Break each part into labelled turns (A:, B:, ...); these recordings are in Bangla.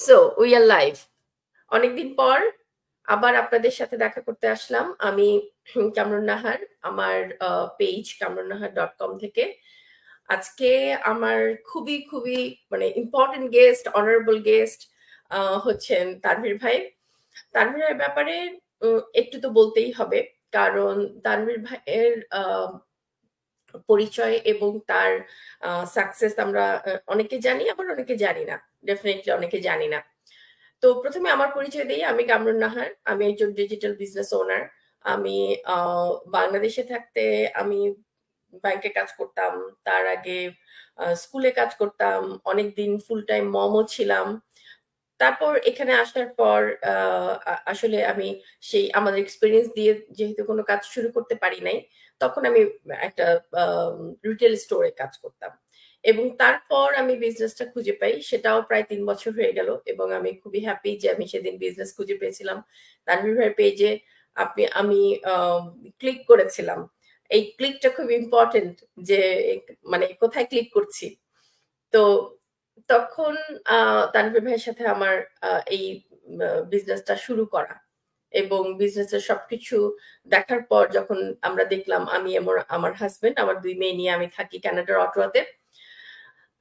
A: So we are live. অনেকদিন পর আবার আপনাদের সাথে দেখা করতে আসলাম আমি, কামরুন নাহার, আমার পেজ kamrunnahar.com থেকে। আজকে আমার খুবই খুবই মানে ইম্পর্টেন্ট গেস্ট, অনারেবল গেস্ট হচ্ছেন তানভীর ভাই। তানভীর ভাইয়ের ব্যাপারে একটু তো বলতেই হবে, কারণ তানভীর ভাইয়ের পরিচয় এবং তার সাকসেস আমরা অনেকে জানি, আবার অনেকে জানি না। ডেফিনেটলি অনেকে জানি না। তো প্রথমে আমার পরিচয় দিই, আমি কামরুন নাহার, আমি একজন ডিজিটাল বিজনেস ওনার। আমি বাংলাদেশে থাকতে আমি ব্যাংকে কাজ করতাম, তার আগে স্কুলে কাজ করতাম, অনেকদিন ফুল টাইম মমও ছিলাম। তারপর এখানে আসার পর আসলে আমি সেই আমাদের এক্সপিরিয়েন্স দিয়ে যেহেতু কোনো কাজ শুরু করতে পারি নাই, তখন আমি একটা রিটেল স্টোরে কাজ করতাম। এবং তারপর আমি বিজনেসটা খুঁজে পাই, সেটাও প্রায় 3 বছর হয়ে গেল, এবং আমি খুবই হ্যাপি যে আমি সেদিন বিজনেস খুঁজে পেয়েছিলাম তানভীর ভাইয়ের পেজে। আমি ক্লিক করেছিলাম। এই ক্লিকটা খুব ইম্পর্টেন্ট, যে মানে কোথায় ক্লিক করছি। তো তখন তানভীর ভাইয়ের সাথে আমার এই বিজনেসটা শুরু করা, এবং বিজনেসের সবকিছু দেখার পর যখন আমরা দেখলাম, আমি আমার হাজবেন্ড, আমার 2 মেয়ে নিয়ে আমি থাকি কানাডার অটোয়াতে।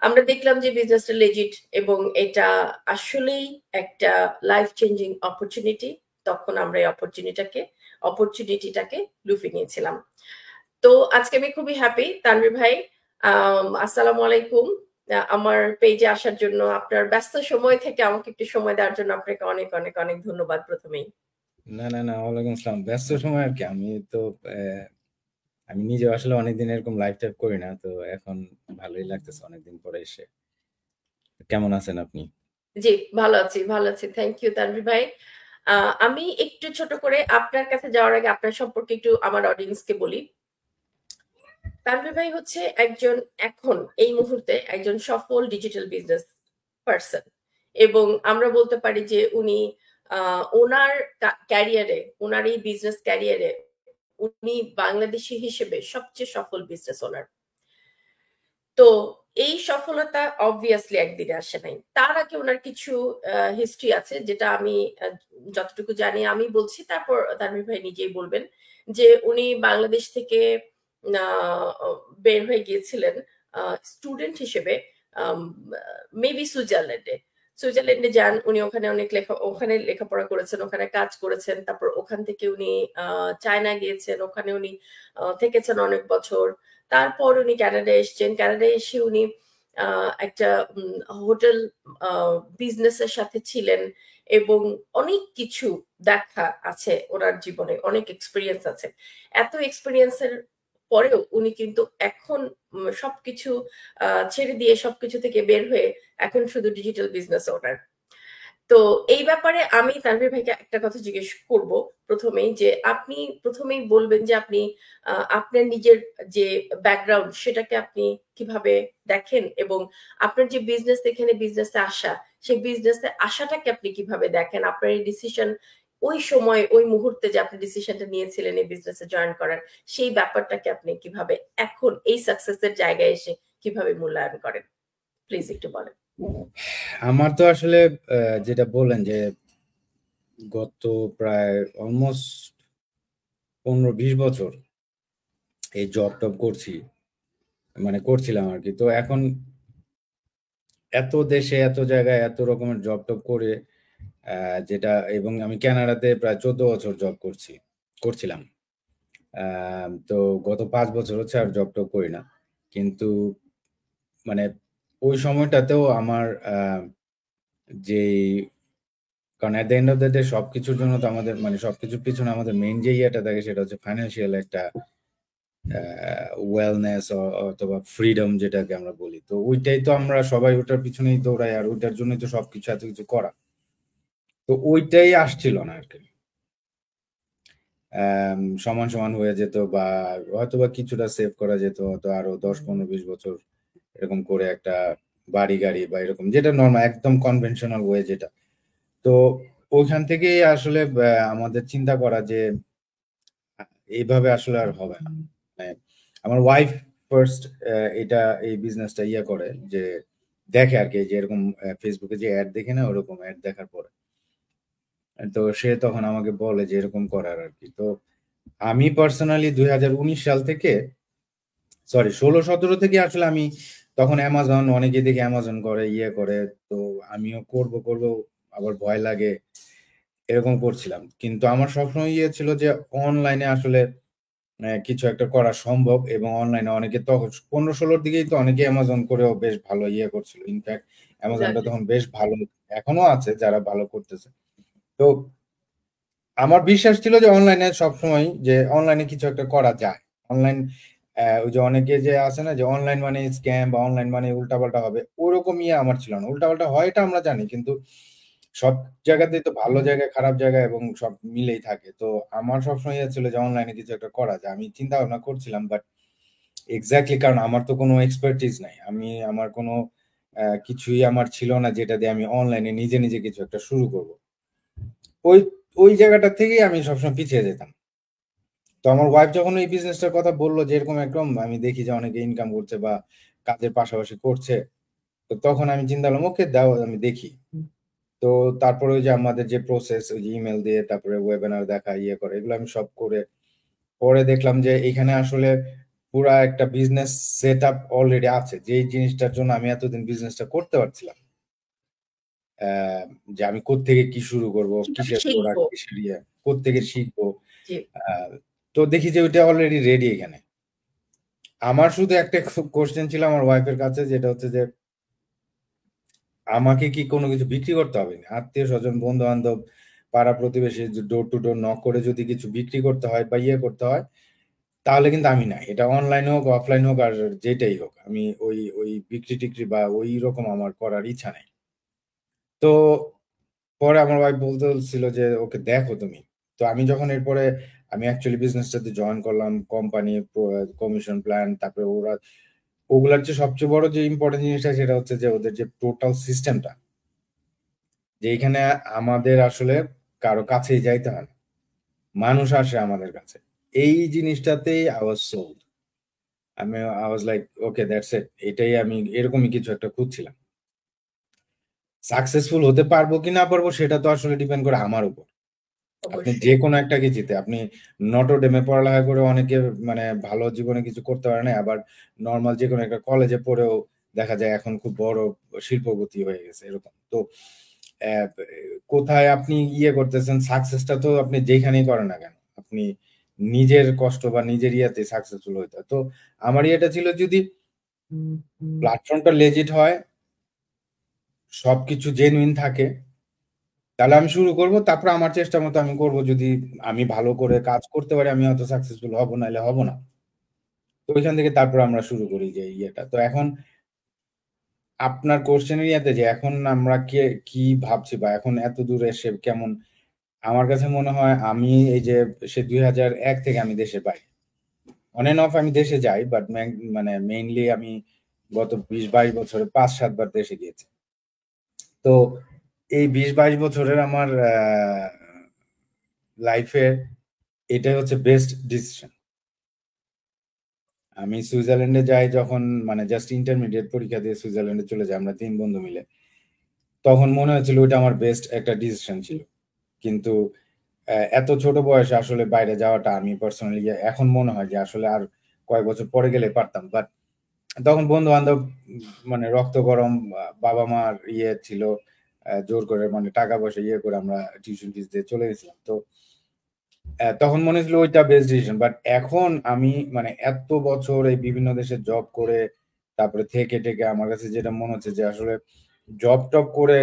A: আমরা দেখলাম যে বিজনেসটা লেজিট এবং এটা আসলেই একটা লাইফ চেঞ্জিং অপরচুনিটি। তখন আমরা এই অপরচুনিটিটাকে লুফে নিয়েছিলাম। তো আজকে আমি খুবই হ্যাপি তানভীর ভাই, আসসালামু আলাইকুম। আমার পেজে আসার জন্য, আপনার ব্যস্ত সময় থেকে আমাকে একটু সময় দেওয়ার জন্য আপনাকে অনেক অনেক অনেক ধন্যবাদ প্রথমেই।
B: না না না, ওয়ালাইকুম আসসালাম। ব্যস্ত সময় আর কি, আমি তো আমি নিজে আসলে অনেকদিন এরকম লাইভ টাইপ করি না, তো এখন ভালোই লাগতেছে অনেকদিন পরে এসে। কেমন আছেন আপনি?
A: জি, ভালো আছি, ভালো আছি। থ্যাংক ইউ তানভীর ভাই। আমি একটু ছোট করে আপনার কাছে যাওয়ার আগে আপনার সম্পর্কে একটু আমার অডিয়েন্সকে বলি। তানভীর ভাই হচ্ছে একজন, এখন এই মুহূর্তে একজন সফল ডিজিটাল বিজনেস পার্সন, এবং আমরা বলতে পারি যে উনি ওনার ক্যারিয়ারে, ওনার এই বিজনেস ক্যারিয়ারে উনি বাংলাদেশী হিসেবে সবচেয়ে সফল বিজনেস ওনার। তো এই সফলতা অবভিয়াসলি একদিনে আসে নাই, তার আগে ওনার কিছু হিস্ট্রি আছে, যেটা আমি যতটুকু জানি আমি বলছি, তারপর তানভীর ভাই নিজেই বলবেন। যে উনি বাংলাদেশ থেকে বের হয়ে গিয়েছিলেন স্টুডেন্ট হিসেবে, মেবি সুইজারল্যান্ডে যান উনি। ওখানে লেখাপড়া করেছেন, ওখানে কাজ করেছেন। তারপর ওখান থেকে উনি চায়না গিয়েছেন, ওখানে উনি থেকেছেন অনেক বছর। তারপর উনি কানাডায় এসছেন, কানাডায় এসে উনি একটা হোটেল বিজনেসের সাথে ছিলেন, এবং অনেক কিছু দেখা আছে ওনার জীবনে, অনেক এক্সপিরিয়েন্স আছে। এত এক্সপিরিয়েন্সের পরেও উনি কিন্তু এখন সবকিছু ছেড়ে দিয়ে, সবকিছু থেকে বের হয়ে এখন শুধু ডিজিটাল বিজনেস ওনার। তো এই ব্যাপারে আমি তানভীর ভাইকে একটা কথা জিজ্ঞেস করব প্রথমেই, যে আপনি প্রথমেই বলবেন যে আপনি আপনার নিজের যে ব্যাকগ্রাউন্ড সেটাকে আপনি কিভাবে দেখেন, এবং আপনার যে বিজনেস, এখানে বিজনেসে আসা, সেই বিজনেসে আসাটাকে আপনি কিভাবে দেখেন, আপনার এই ডিসিশন, ওই সময় ওই মুহূর্তে যে আপনি ডিসিশনটা নিয়েছিলেন এই বিজনেসে জয়েন করার, সেই ব্যাপারটাকে আপনি কিভাবে এখন এই সাকসেসের জায়গায় এসে কিভাবে মূল্যায়ন করেন, প্লিজ একটু বলেন।
B: আমার তো আসলে যেটা বললেন যে গত প্রায় অলমোস্ট 15-20 বছর এই জব টব করছি, মানে করছিলাম আর কি। তো এখন এত দেশে, এত জায়গায়, এত রকমের জব টব করে যেটা, এবং আমি কানাডাতে প্রায় 14 বছর জব করছিলাম। তো গত 5 বছর হচ্ছে আর জব টব করি না। কিন্তু মানে ওই সময়টাতেও আমার যে, কারণ at the end of the day সবকিছুর জন্য তো আমাদের, মানে সবকিছুর পিছনে আমাদের মেইন যে ইয়েটা থাকে সেটা হচ্ছে ফাইন্যান্সিয়াল একটা ওয়েলনেস অথবা ফ্রিডম যেটাকে আমরা বলি। তো ওইটাই তো আমরা সবাই ওটার পিছনেই দৌড়াই, আর ওইটার জন্যই তো সবকিছু এত কিছু করা। তো ওইটাই আসছিল না আর কি। সমান সমান হয়ে যেত, বা হয়তো বা কিছুটা সেভ করা যেত, হয়তো আরো 10-15-20 বছর এরকম করে একটা বাড়ি গাড়ি বা এরকম, যেটা নর্মাল একদম কনভেনশনাল ওয়ে যেটা। তো ওইখান থেকেই আসলে আমাদের চিন্তা করা যে এইভাবে আসলে আর হবে না। মানে আমার ওয়াইফ ফার্স্ট এটা, এই বিজনেসটা ইয়ে করে যে দেখে আর কি, যে এরকম ফেসবুকে যে অ্যাড দেখে না, ওরকম অ্যাড দেখার পরে তো সে তখন আমাকে বলে যে এরকম করার আর কি। তো আমি পার্সোনালি 2019 সাল থেকে, সরি 16-17 থেকে আসলে আমি তখন অ্যামাজন, অনেকে দেখে অ্যামাজন করে ইয়ে করে, তো আমিও করব করব, আবার ভয় লাগে, এরকম করছিলাম। কিন্তু আমার সবসময় ইয়ে ছিল যে অনলাইনে আসলে কিছু একটা করা সম্ভব, এবং অনলাইনে অনেকে তখন 15-16 দিকেই তো অনেকে অ্যামাজন করেও বেশ ভালো ইয়ে করছিল। ইনফ্যাক্ট অ্যামাজনটা
A: এক্সাক্টলি।
B: তখন বেশ ভালো, এখনো আছে যারা ভালো করতেছে। তো আমার বিশ্বাস ছিল যে অনলাইনে সবসময় যে অনলাইনে কিছু একটা করা যায়। অনলাইন ওই যে অনেকে যে আছে না যে অনলাইন মানে স্ক্যাম বা অনলাইন মানে উল্টাপাল্টা হবে, ওরকম ইয়ে আমার ছিল না। উল্টাপাল্টা হয় এটা আমরা জানি, কিন্তু সব জায়গাতেই তো ভালো জায়গায় খারাপ জায়গায় এবং সব মিলেই থাকে। তো আমার সবসময় ইয়ে ছিল যে অনলাইনে কিছু একটা করা যায়। আমি চিন্তা ভাবনা করছিলাম, বাট এক্সাক্টলি, কারণ আমার তো কোনো এক্সপার্টিস নাই। আমার কোনো কিছুই আমার ছিল না যেটা দিয়ে আমি অনলাইনে নিজে নিজে কিছু একটা শুরু করব। ওই ওই জায়গাটা থেকেই আমি সবসময় পিছিয়ে যেতাম। তো আমার ওয়াইফ যখন এই বিজনেসটার কথা বললো যে এরকম একদম আমি দেখি যে অনেকে ইনকাম করছে বা কাজের পাশাপাশি করছে, তো তখন আমি চিন্তা করলাম ওকে দাও আমি দেখি। তো তারপরে ওই যে আমাদের যে প্রসেস, ওই যে ইমেল দিয়ে তারপরে ওয়েবিনার দেখা ইয়ে করে, এগুলো আমি সব করে পরে দেখলাম যে এখানে আসলে পুরা একটা বিজনেস সেট আপ অলরেডি আছে, যেই জিনিসটার জন্য আমি এতদিন বিজনেসটা করতে পারছিলাম। আহ, যে আমি কোত্থেকে কি শুরু করব,
A: কিভাবে
B: কিসের প্রোডাক্ট,
A: শিখবো?
B: কিসের ইয়ে, কোত্থেকে শিখবো।
A: জি।
B: আহ, তো দেখি যে ওইটা অলরেডি রেডি এখানে। আমার শুধু একটা কোশ্চেন ছিল আমার ওয়াইফের কাছে, যেটা হচ্ছে যে আমাকে কি কোনো কিছু বিক্রি করতে হবে না? আত্মীয় স্বজন, বন্ধু বান্ধব, পাড়া প্রতিবেশী ডোর টু ডোর নক করে যদি কিছু বিক্রি করতে হয় বা ইয়ে করতে হয়, তাহলে কিন্তু আমি না, এটা অনলাইন হোক অফলাইন হোক আর যেটাই হোক, আমি ওই ওই বিক্রি টিক্রি বা ওই রকম আমার করার ইচ্ছা নেই। তো পরে আমার ওয়াইফ বলতেছিল যে ওকে দেখো তুমি। তো আমি যখন এরপরে আমি অ্যাকচুয়ালি বিজনেসটাতে জয়েন করলাম, কোম্পানি, কমিশন প্ল্যান, তারপরে ওরা ওগুলার যে সবচেয়ে বড় যে ইম্পর্টেন্ট জিনিসটা সেটা হচ্ছে যে ওদের যে টোটাল সিস্টেমটা, যে এখানে আমাদের আসলে কারো কাছেই যাইতে হয় না, মানুষ আসে আমাদের কাছে। এই জিনিসটাতেই আই ওয়াজ সোল্ড। আমি I was like okay that's it, এটাই আমি এরকমই কিছু একটা খুঁজছিলাম। সাকসেসফুল হতে পারবো কি না পারবো সেটা তো আসলে ডিপেন্ড করে আমার উপর। আপনি
A: অবশ্যই।
B: যে কোনো একটা কিছুতে, আপনি নটরডেমে পড়ালেখা করে অনেকে মানে ভালো জীবনে কিছু করতে পারে না, আবার নর্মাল যে কোনো একটা কলেজে পড়েও দেখা যায় এখন খুব বড় শিল্পপতি হয়ে গেছে, এরকম। তো আহ, কোথায় আপনি ইয়ে করতেছেন, সাকসেসটা তো আপনি যেখানেই করেন না কেন, আপনি নিজের কষ্ট বা নিজের ইয়েতে সাকসেসফুল হইতে হয়। তো আমার ইয়েটা ছিল যদি প্ল্যাটফর্মটা লেজিট হয়, সবকিছু জেনুইন থাকে, তাহলে আমি শুরু করব। তারপর আমার চেষ্টা মতো আমি করব। যদি আমি ভালো করে কাজ করতে পারি, আমি হয়তো সাকসেসফুল হব, নাহলে হব না। তো ওইখান থেকে তারপর আমরা শুরু করি যে ইয়েটা। তো এখন আপনার কোশ্চেনের ইয়েতে যে এখন আমরা কে কি ভাবছি বা এখন এত দূর এসে কেমন, আমার কাছে মনে হয় আমি এই যে সে 2001 থেকে আমি দেশের বাইরে, অন এন্ড অফ আমি দেশে যাই, বাট মানে মেইনলি আমি গত 20-22 বছরে 5-7 বার দেশে গিয়েছি। তো এই 20-22 বছরের আমার লাইফের এটাই হচ্ছে বেস্ট ডিসিশন। আমি সুইজারল্যান্ডে যাই যখন, মানে জাস্ট ইন্টারমিডিয়েট পরীক্ষা দিয়ে সুইজারল্যান্ডে চলে যাই আমরা 3 বন্ধু মিলে, তখন মনে হয়েছিল ওইটা আমার বেস্ট একটা ডিসিশন ছিল। কিন্তু এত ছোট বয়সে আসলে বাইরে যাওয়াটা আমি পার্সোনালি এখন মনে হয় যে আসলে আর কয়েক বছর পরে গেলে পারতাম, বাট তখন বন্ধু বান্ধব মানে রক্ত গরম, বাবা মার ইয়ে ছিল, জোর করে মানে টাকা পয়সা ইয়ে করে আমরা টিউশন ফিস দিয়ে চলে গেছিলাম। তো তখন মনে হচ্ছিল ওইটা বেস্ট ডিসিশন। বাট এখন আমি মানে এত বছর এই বিভিন্ন দেশে জব করে তারপরে থেকে টেকে আমার কাছে যেটা মনে হচ্ছে যে আসলে জব টব করে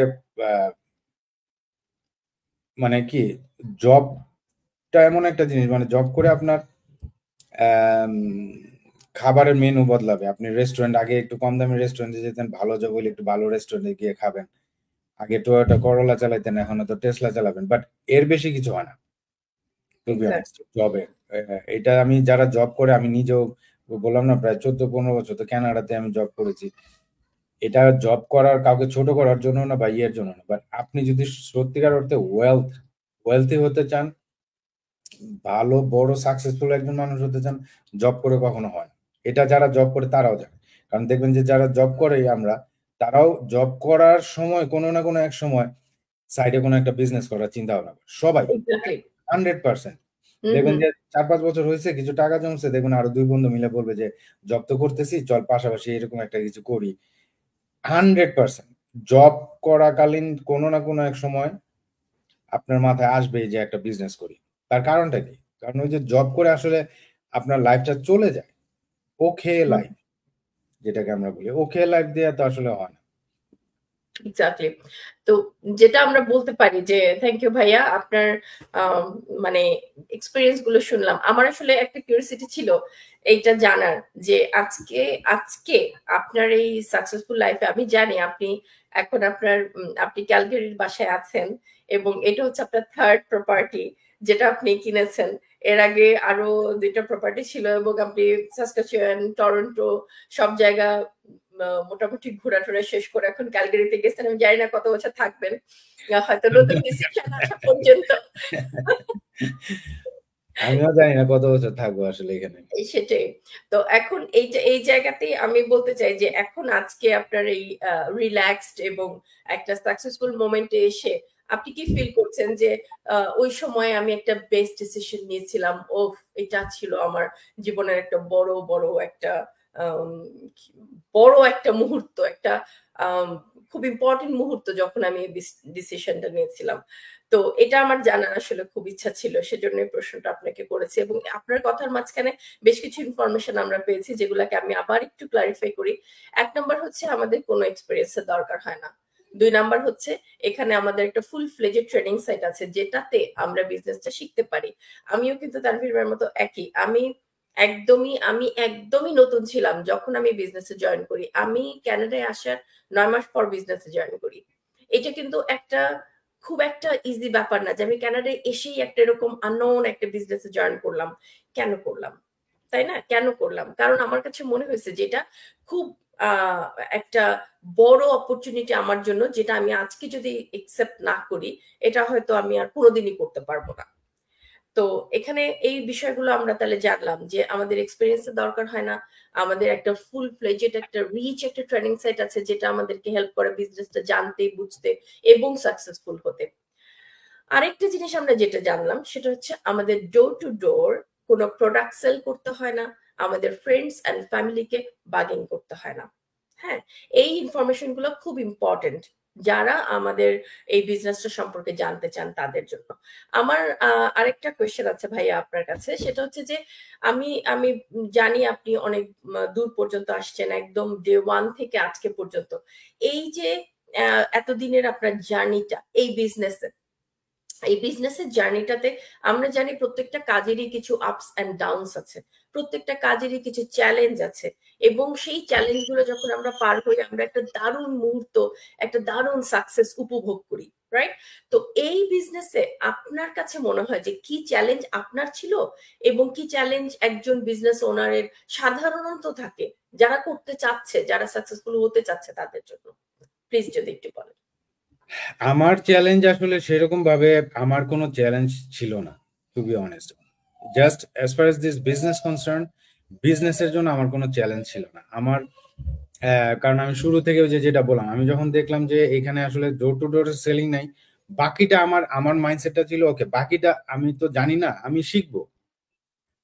B: আহ, মানে কি, জবটা এমন একটা জিনিস, মানে জব করে আপনার আম, খাবারের মেনু বদলাবে। আপনি রেস্টুরেন্ট, আগে একটু কম দামি রেস্টুরেন্টে যেতেন, ভালো জব হলে একটু ভালো রেস্টুরেন্টে গিয়ে খাবেন। আগে টয়োটা করোলা চালাইতেন, এখন তো টেসলা চালাবেন, বাট এর বেশি কিছু হয় না টু বি অনেস্ট
A: এক্সাক্টলি।
B: জবে। এটা আমি যারা জব করে, আমি নিজেও বললাম না প্রায় 14-15 বছর তো কানাডাতে আমি জব করেছি। এটা জব করার, কাউকে ছোট করার জন্য না বা ইয়ের জন্য না, বাট আপনি যদি সত্যিকার অর্থে ওয়েলথি হতে চান, ভালো বড় সাকসেসফুল একজন মানুষ হতে চান, জব করে কখনো হয় না। এটা যারা জব করে তারাও জানে। কারণ দেখবেন যে যারা জব করে আমরা, তারাও জব করার সময় কোনো না কোনো এক সময় সাইডে কোনো একটা বিজনেস করার চিন্তা ভাবনা করে সবাই,
A: এক্স্যাক্টলি।
B: 100%।
A: হুম,
B: দেখবেন
A: হুম।
B: যে 4-5 বছর হয়েছে, কিছু টাকা জমছে, দেখবেন আরো 2 বন্ধু মিলে বলবে যে জব তো করতেছি, চল পাশাপাশি এরকম একটা কিছু করি। 100% জব করাকালীন কোনো না কোনো এক সময় আপনার মাথায় আসবেই যে একটা বিজনেস করি। তার কারণটা কি? কারণ ওই যে জব করে আসলে আপনার লাইফটা চলে যায়। ওকে
A: হুম।
B: লাইফ, যেটাকে আমরা বলি। ওকে লাইফ দেয়া তো আসলে হয় না।
A: এক্স্যাক্টলি। তো যেটা আমরা বলতে পারি যে থ্যাংক ইউ ভাইয়া আপনার আম, মানে এক্সপেরিয়েন্স গুলো শুনলাম। আমার আসলে একটা কিউরিওসিটি ছিল এইটা জানার যে আজকে আজকে আপনার এই সাকসেসফুল লাইফে আমি জানি আপনি এখন আপনি ক্যালগারির বাসায় আছেন এবং এটা হচ্ছে আপনার থার্ড প্রপার্টি যেটা আপনি কিনেছেন। এর আগে আরো 2টা প্রপার্টি ছিল এবং আপনি সাসকাচুয়ান, টরন্টো সব জায়গা মোটামুটি ঘোরাটোরা শেষ করে এখন ক্যালগারিতে গেছেন। আমি জানি না কত বছর থাকবেন, হয়তো নতুন ডিসিশন আসা পর্যন্ত।
B: আমিও জানি না কত বছর থাকবো আসলে এখানে।
A: সেটাই। তো এখন এই জায়গাতেই আমি বলতে চাই যে এখন আজকে আপনার এই রিল্যাক্সড এবং একটা সাকসেসফুল মোমেন্টে এসে আপনি কি ফিল করছেন যে ওই সময় আমি একটা বেস্ট ডিসিশন নিয়েছিলাম, ও এটা ছিল আমার জীবনের একটা বড় বড় একটা আম, বড় একটা মুহূর্ত, একটা আম, খুব ইম্পর্টেন্ট মুহূর্ত যখন আমি এই ডিসিশনটা নিয়েছিলাম। তো এটা আমার জানার আসলে খুব ইচ্ছা ছিল, সেজন্য এই প্রশ্নটা আপনাকে করেছি। এবং আপনার কথার মাঝখানে বেশ কিছু ইনফরমেশন আমরা পেয়েছি যেগুলাকে আমি আবার একটু ক্লারিফাই করি। 1 নম্বর হচ্ছে আমাদের কোনো এক্সপিরিয়েন্সের দরকার হয় না। 2 নম্বর হচ্ছে এখানে আমাদের একটা ফুল ফ্লেজেড ট্রেনিং সাইট আছে যেটাতে আমরা বিজনেসটা শিখতে পারি। আমিও কিন্তু তানভীর ভাইয়ের মতো একই। আমি একদমই নতুন ছিলাম যখন আমি বিজনেসে জয়েন করি। আমি কানাডায় আসার 9 মাস পর বিজনেসে জয়েন করি। এটা কিন্তু খুব একটা ইজি ব্যাপার না যে আমি কানাডায় এসেই একটা এরকম আননোন একটা বিজনেসে জয়েন করলাম। কেন করলাম? তাই না? কেন করলাম? কারণ আমার কাছে মনে হয়েছে যে এটা খুব আহ, একটা বড় অপরচুনিটি আমার জন্য, যেটা আমি আজকে যদি একসেপ্ট না করি এটা হয়তো আমি আর কোনোদিনই করতে পারবো না। তো এখানে এই বিষয়গুলো আমরা তাহলে জানলাম যে আমাদের এক্সপিরিয়েন্সের দরকার হয় না। আমাদের একটা ফুল ফ্লেজেড একটা রিচ একটা ট্রেনিং সাইট আছে যেটা আমাদেরকে হেল্প করে বিজনেসটা জানতে, বুঝতে এবং সাকসেসফুল হতে। আরেকটা জিনিস আমরা যেটা জানলাম সেটা হচ্ছে আমাদের ডোর টু ডোর কোনো প্রোডাক্ট সেল করতে হয় না, আমাদের ফ্রেন্ডস অ্যান্ড ফ্যামিলিকে বার্গেন করতে হয় না। হ্যাঁ, এই ইনফরমেশন গুলো খুব ইম্পর্টেন্ট যারা আমাদের এই বিজনেসটা সম্পর্কে জানতে চান তাদের জন্য। আমার আরেকটা কোয়েশ্চেন আছে ভাইয়া আপনার কাছে, সেটা হচ্ছে যে আমি আমি জানি আপনি অনেক দূর পর্যন্ত আসছেন, একদম ডে 1 থেকে আজকে পর্যন্ত। এই যে এতদিনের আপনার জার্নিটা এই বিজনেসের জার্নিটাতে আমরা জানি প্রত্যেকটা কাজেরই কিছু আপস এন্ড ডাউনস আছে, প্রত্যেকটা কাজেরই কিছু চ্যালেঞ্জ আছে এবং সেই চ্যালেঞ্জ গুলো যখন আমরা পার করি আমরা একটা দারুণ মুহূর্ত, একটা দারুণ সাকসেস উপভোগ করি, রাইট? তো এই বিজনেসে আপনার কাছে মনে হয় যে কি চ্যালেঞ্জ আপনার ছিল এবং কি চ্যালেঞ্জ একজন বিজনেস ওনারের সাধারণত থাকে যারা করতে চাচ্ছে, যারা সাকসেসফুল হতে চাচ্ছে তাদের জন্য? প্লিজ যদি একটু বলেন।
B: আমার চ্যালেঞ্জ আসলে সেরকম ভাবে আমার কোনো চ্যালেঞ্জ ছিল না, to be honest. Just as far as this business concern, বিজনেসের জন্য আমার কোনো চ্যালেঞ্জ ছিল না আমার। কারণ আমি শুরু থেকে ওই যে যেটা বললাম, আমি যখন দেখলাম যে এখানে আসলে ডোর টু ডোর সেলিং নাই, বাকিটা আমার আমার মাইন্ডসেটটা ছিল ওকে, বাকিটা আমি তো জানি না, আমি শিখবো।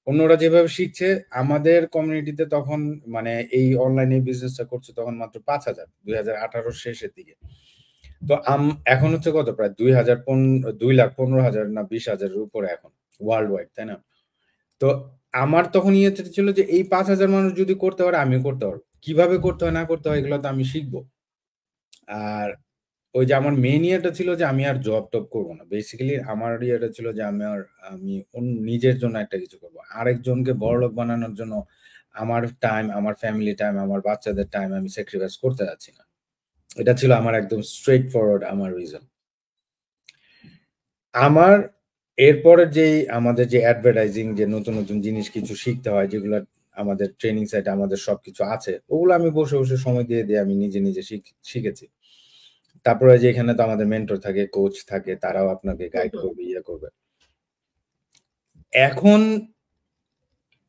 B: অন্যরা যেভাবে শিখছে, আমাদের কমিউনিটিতে তখন মানে এই অনলাইনে বিজনেসটা করছে তখন মাত্র 5,000, 2018 শেষের দিকে। তো এখন হচ্ছে কত, প্রায় 2,15,000 না 20,000-এর উপরে এখন ওয়ার্ল্ড ওয়াইড, তাই না? তো আমার তখন ইয়ে ছিল যে এই 5,000 মানুষ যদি করতে পারে আমিও করতে পারবো। কিভাবে করতে হয় না করতে হয় এগুলো তো আমি শিখবো। আর ওই যে আমার মেন ইয়েটা ছিল যে আমি আর জব টব করবো না। বেসিক্যালি আমার ইয়েটা ছিল যে আমি নিজের জন্য একটা কিছু করবো। আরেকজনকে বড়লোক বানানোর জন্য আমার টাইম, আমার ফ্যামিলি টাইম, আমার বাচ্চাদের টাইম আমি স্যাক্রিফাইস করতে যাচ্ছি না। এটা ছিল আমার একদম স্ট্রেট ফরওয়ার্ড আমার রিজন। আমার এরপরের যেই আমাদের যে অ্যাডভার্টাইজিং, যে নতুন নতুন জিনিস কিছু শিখতে হয়, যেগুলো আমাদের ট্রেনিং সাইটে আমাদের সবকিছু আছে, ওগুলো আমি বসে বসে সময় দিয়ে দিয়ে আমি নিজে নিজে শিখেছি। তারপরে যে এখানে তো আমাদের মেন্টর থাকে, কোচ থাকে, তারাও আপনাকে
A: হুম,
B: গাইড
A: হুম।
B: করবে, ইয়ে করবে। এখন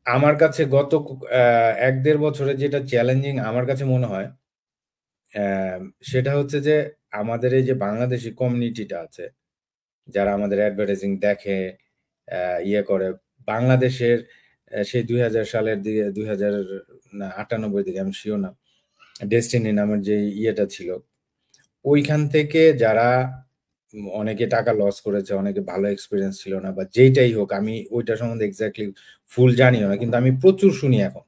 B: আমার কাছে গত 1-1.5 বছরে যেটা চ্যালেঞ্জিং আমার কাছে মনে হয়, সেটা হচ্ছে যে আমাদের এই যে বাংলাদেশি কমিউনিটিটা আছে, যারা আমাদের অ্যাডভার্টাইজিং দেখে, ইয়ে করে, বাংলাদেশের সেই 2000 সালের দিকে, 2000 না 98 দিকে, আমি শিওর না, ডেস্টিনি নামের যে ইয়েটা ছিল, ওইখান থেকে যারা অনেকে টাকা লস করেছে, অনেকে ভালো এক্সপিরিয়েন্স ছিল না, বা যেইটাই হোক, আমি ওইটা সম্বন্ধে এক্স্যাক্টলি ফুল জানিও না, কিন্তু আমি প্রচুর শুনি এখন।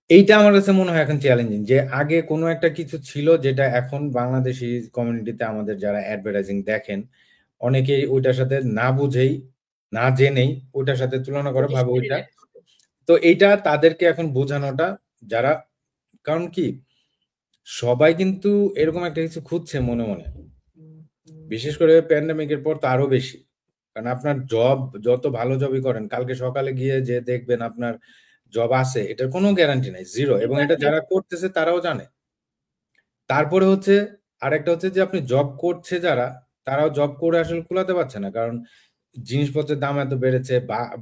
B: এইটা আমার কাছে মনে হয় এখন চ্যালেঞ্জিং, যে আগে কোনো একটা কিছু ছিল যেটা এখন বাংলাদেশি কমিউনিটিতে আমাদের যারা অ্যাডভার্টাইজিং দেখেন, অনেকেই ওইটার সাথে না বুঝেই, না জেনেই ওইটার সাথে তুলনা করে, ভাবে ওইটা।
A: রিলেট করবে।
B: তো এইটা তাদেরকে এখন বোঝানোটা, যারা, কারণ কি সবাই কিন্তু এরকম একটা কিছু খুঁজছে মনে মনে, বিশেষ করে প্যান্ডেমিকের পর তো আরো বেশি। কারণ আপনার জব, যত ভালো জবই করেন, কালকে সকালে গিয়ে যে দেখবেন আপনার জব আছে, এটার কোনো গ্যারান্টি নাই, জিরো। এবং এটা
A: এক্স্যাক্টলি।
B: যারা করতেছে তারাও জানে। তারপরে হচ্ছে আরেকটা হচ্ছে যে আপনি জব করছে যারা, তারাও জব করে আসলে কুলাতে পারছে না, কারণ জিনিসপত্রের দাম এত বেড়েছে,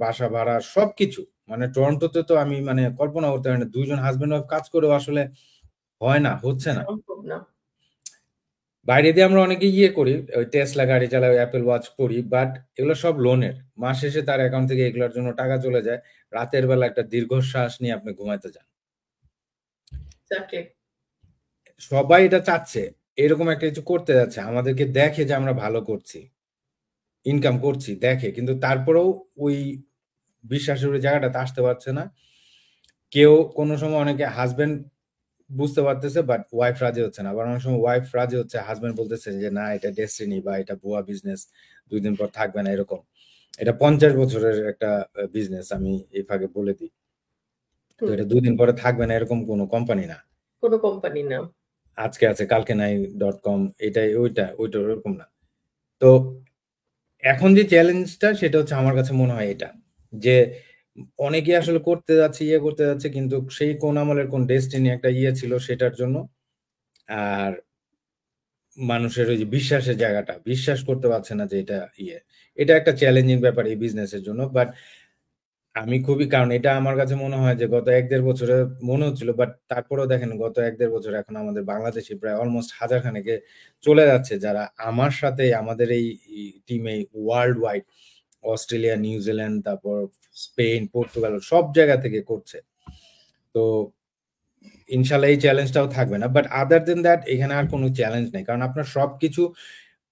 B: বাসা ভাড়া সবকিছু। মানে টরন্টোতে তো আমি মানে কল্পনা করতে পারি না, দুইজন হাজবেন্ড ওয়াইফ কাজ করেও আসলে হয় না, হচ্ছে না।
A: সম্ভব না।
B: বাইরে দিয়ে আমরা অনেকে ইয়ে করি, ওই টেসলা গাড়ি চালাই, অ্যাপেল ওয়াচ করি, বাট এগুলো সব লোনের। মাস শেষে তার অ্যাকাউন্ট থেকে এগুলোর জন্য টাকা চলে যায়। রাতের বেলা একটা দীর্ঘশ্বাস নিয়ে আপনি ঘুমাইতে যান।
A: এক্স্যাক্টলি।
B: সবাই এটা চাচ্ছে, এরকম একটা কিছু করতে যাচ্ছে, আমাদেরকে দেখে যে আমরা ভালো করছি, ইনকাম করছি দেখে, কিন্তু তারপরেও ওই বিশ্বাসের ওই জায়গাটাতে আসতে পারছে না কেউ। কোনো সময় অনেকে হাজবেন্ড বুঝতে পারতেছে, বাট ওয়াইফ রাজি হচ্ছে না। আবার অনেক সময় ওয়াইফ রাজি হচ্ছে, হাজবেন্ড বলতেছে যে না, এটা ডেস্টিনি বা এটা ভুয়া বিজনেস, 2 দিন পর থাকবে না, এরকম। এটা 50 বছরের একটা বিজনেস, আমি এই ফাঁকে বলে দিই। তো
A: হুম।
B: এটা 2 দিন পরে থাকবে না, এরকম কোনো কোম্পানি না।
A: কোনো কোম্পানি না।
B: আজকে আছে কালকে নাই .com, এটাই ওইটা ওইটা ওরকম না। তো এখন যে চ্যালেঞ্জটা, সেটা হচ্ছে আমার কাছে মনে হয় এটা, যে অনেকে আসলে করতে যাচ্ছে, ইয়ে করতে যাচ্ছে, কিন্তু সেই কোন আমলের কোন ডেস্টিনি একটা ইয়ে ছিল সেটার জন্য। আর মানুষের ওই যে বিশ্বাসের জায়গাটা, বিশ্বাস করতে পারছে না যে এটা ইয়ে। এটা একটা চ্যালেঞ্জিং ব্যাপার এই বিজনেসের জন্য। বাট আমি খুবই, কারণ এটা আমার কাছে মনে হয় যে গত 1-1.5 বছরে মনে হচ্ছিল, বাট তারপরেও দেখেন গত 1-1.5 বছর এখন আমাদের বাংলাদেশি প্রায় অলমোস্ট 1000 খানেকে চলে যাচ্ছে, যারা আমার সাথে আমাদের এই টিমে ওয়ার্ল্ড ওয়াইড, অস্ট্রেলিয়া, নিউজিল্যান্ড, তারপর স্পেন, পর্তুগাল, সব জায়গা থেকে করছে। তো ইনশাল্লাহ এই চ্যালেঞ্জটাও থাকবে না, বাট আদার দেন দ্যাট এখানে আর কোনো চ্যালেঞ্জ নেই, কারণ আপনার সবকিছু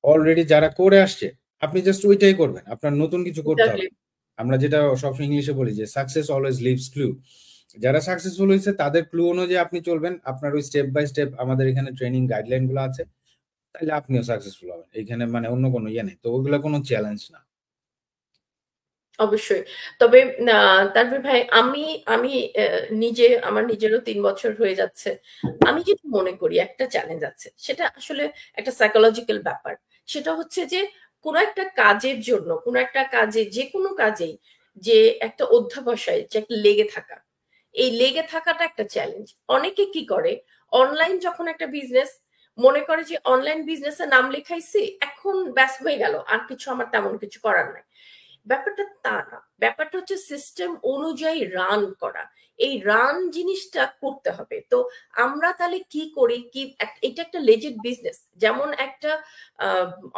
B: অলরেডি যারা করে আসছে, আপনি জাস্ট ওইটাই করবেন, আপনার নতুন কিছু করতে হবে
A: এক্স্যাক্টলি।
B: না। আমরা যেটা সবসময় ইংলিশে বলি যে সাকসেস অলওয়েজ লিভস ক্লু। যারা সাকসেসফুল হয়েছে তাদের ক্লু অনুযায়ী আপনি চলবেন, আপনার ওই স্টেপ বাই স্টেপ আমাদের এখানে ট্রেনিং গাইডলাইন গুলো আছে, তাহলে আপনিও সাকসেসফুল হবেন। এখানে মানে অন্য কোনো ইয়ে নেই, তো ওগুলো কোনো চ্যালেঞ্জ না।
A: অবশ্যই। তবে তানভীর ভাই, আমি আমি নিজে, আমার নিজেরও 3 বছর হয়ে যাচ্ছে। আমি যেটা মনে করি একটা চ্যালেঞ্জ আছে, সেটা আসলে একটা সাইকোলজিক্যাল ব্যাপার। সেটা হচ্ছে যে কোনো একটা কাজের জন্য, কোনো একটা কাজে, যে কোনো কাজেই যে একটা অধ্যাবসায়, যে একটা লেগে থাকা, এই লেগে থাকাটা একটা চ্যালেঞ্জ। অনেকে কি করে, অনলাইন যখন একটা বিজনেস মনে করে যে অনলাইন বিজনেসে নাম লেখাইছি, এখন ব্যাস হয়ে গেল, আর কিছু আমার তেমন কিছু করার নাই। ব্যাপারটা তা না। ব্যাপারটা হচ্ছে সিস্টেম অনুযায়ী রান করা। এই রান জিনিসটা করতে হবে। তো আমরা তাহলে কি করি, কি এটা একটা লেজিট বিজনেস, যেমন একটা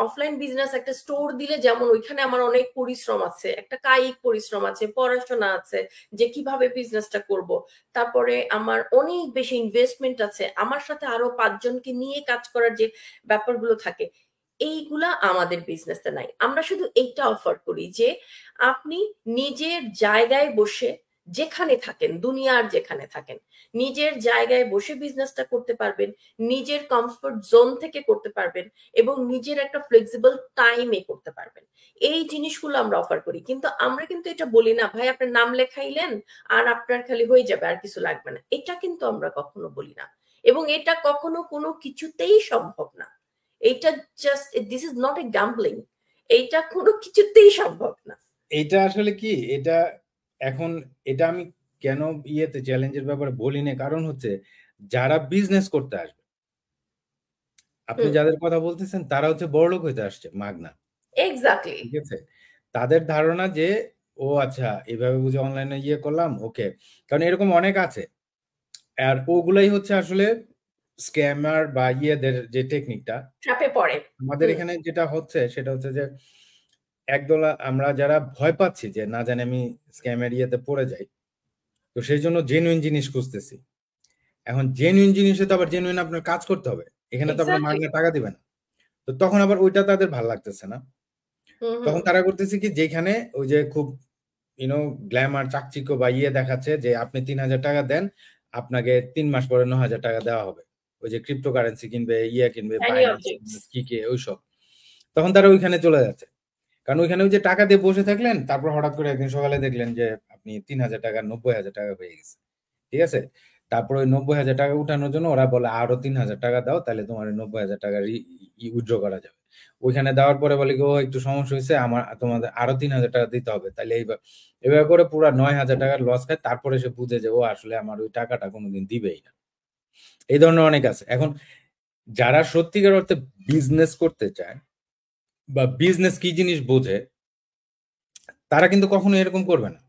A: অফলাইন বিজনেস, একটা স্টোর দিলে যেমন ওইখানে আমার অনেক পরিশ্রম আছে, একটা কায়িক পরিশ্রম আছে, পড়াশোনা আছে, যে কিভাবে বিজনেসটা করব, তারপরে আমার অনেক বেশি ইনভেস্টমেন্ট আছে, আমার সাথে আরো 5 জনকে নিয়ে কাজ করার যে ব্যাপারগুলো থাকে, এইগুলা আমাদের বিজনেসে নাই। আমরা শুধু এইটা অফার করি যে আপনি নিজের জায়গায় বসে, যেখানে থাকেন, দুনিয়ার যেখানে থাকেন, নিজের জায়গায় বসে বিজনেসটা করতে পারবেন, নিজের কমফোর্ট জোন থেকে করতে পারবেন, এবং নিজের একটা ফ্লেক্সিবল টাইমে করতে পারবেন। এই জিনিসগুলো আমরা অফার করি। কিন্তু আমরা কিন্তু এটা বলি না, ভাই আপনার নাম লেখাইলেন আর আপনার খালি হয়ে যাবে, আর কিছু লাগবে না, এটা কিন্তু আমরা কখনো বলি না। এবং এটা কখনো কোনো কিছুতেই সম্ভব না। এইটা just, this is not a gambling. এইটা কোনো কিছুতেই সম্ভব না।
B: এটা আসলে কি, এটা এখন, এটা আমি কেন ইয়েতে চ্যালেঞ্জের ব্যাপারে বলি না, কারণ হচ্ছে যারা বিজনেস করতে আসবে, আপনি
A: হুম।
B: যাদের কথা বলতেছেন তারা হচ্ছে বড়লোক হইতে আসছে মাগনা।
A: এক্স্যাক্টলি।
B: ঠিক আছে? তাদের ধারণা যে ও আচ্ছা এভাবে বুঝে অনলাইনে ইয়ে করলাম, ওকে। কারণ এরকম অনেক আছে। আর ওগুলাই হচ্ছে আসলে স্ক্যামার বা ইয়েদের যে টেকনিকটা
A: চাপে পড়ে।
B: আমাদের এখানে যেটা হচ্ছে সেটা হচ্ছে যে একদল আমরা যারা ভয় পাচ্ছি যে না জানি আমি স্ক্যামের ইয়েতে পড়ে যাই, তো সেই জন্য জেনুইন জিনিস খুঁজতেছি। এখন জেনুইন জিনিসে তো আবার জেনুইন আপনার কাজ করতে হবে। এখানে তো আপনার
A: এক্সাক্টলি।
B: মাগনা টাকা দিবেন না। তো তখন আবার ওইটা তাদের ভাল লাগতেছে না।
A: হুম, হুম।
B: তখন তারা করতেছে কি যেখানে ওই যে খুব গ্ল্যামার চাকচিক্য বা ইয়ে দেখাচ্ছে যে আপনি ৩,০০০ টাকা দেন, আপনাকে ৩ মাস পরে ৯,০০০ টাকা দেওয়া হবে। ওই যে ক্রিপ্টোকারেন্সি কিনবে, ইয়ে কিনবে,
A: শাইনি
B: বাইন্যান্স
A: অবজেক্টস।
B: কিনবে, কি ওইসব। তখন তারা ওইখানে চলে যাচ্ছে। কারণ ওইখানে ওই যে টাকা দিয়ে বসে থাকলেন, তারপর হঠাৎ করে একদিন সকালে দেখলেন যে আপনি ৩,০০০ টাকা ৯০,০০০ টাকা হয়ে গেছে। ঠিক আছে? তারপর ওই ৯০,০০০ টাকা উঠানোর জন্য ওরা বলে আরো ৩,০০০ টাকা দাও, তাহলে তোমার ৯০,০০০ টাকা উইথড্র করা যাবে। ওইখানে দেওয়ার পরে বলে কি ও একটু সমস্যা হয়েছে, আমার তোমাদের আরো ৩,০০০ টাকা দিতে হবে। তাহলে এভাবে করে পুরা ৯,০০০ টাকার লস খায়। তারপরে সে বুঝে যে ও আসলে আমার ওই টাকাটা কোনোদিন দিবেই না। এই ধরনের অনেক আছে। এখন যারা সত্যিকার অর্থে বিজনেস করতে চায় বা বিজনেস কি জিনিস বোঝে, তারা কিন্তু কখনো এরকম করবে না।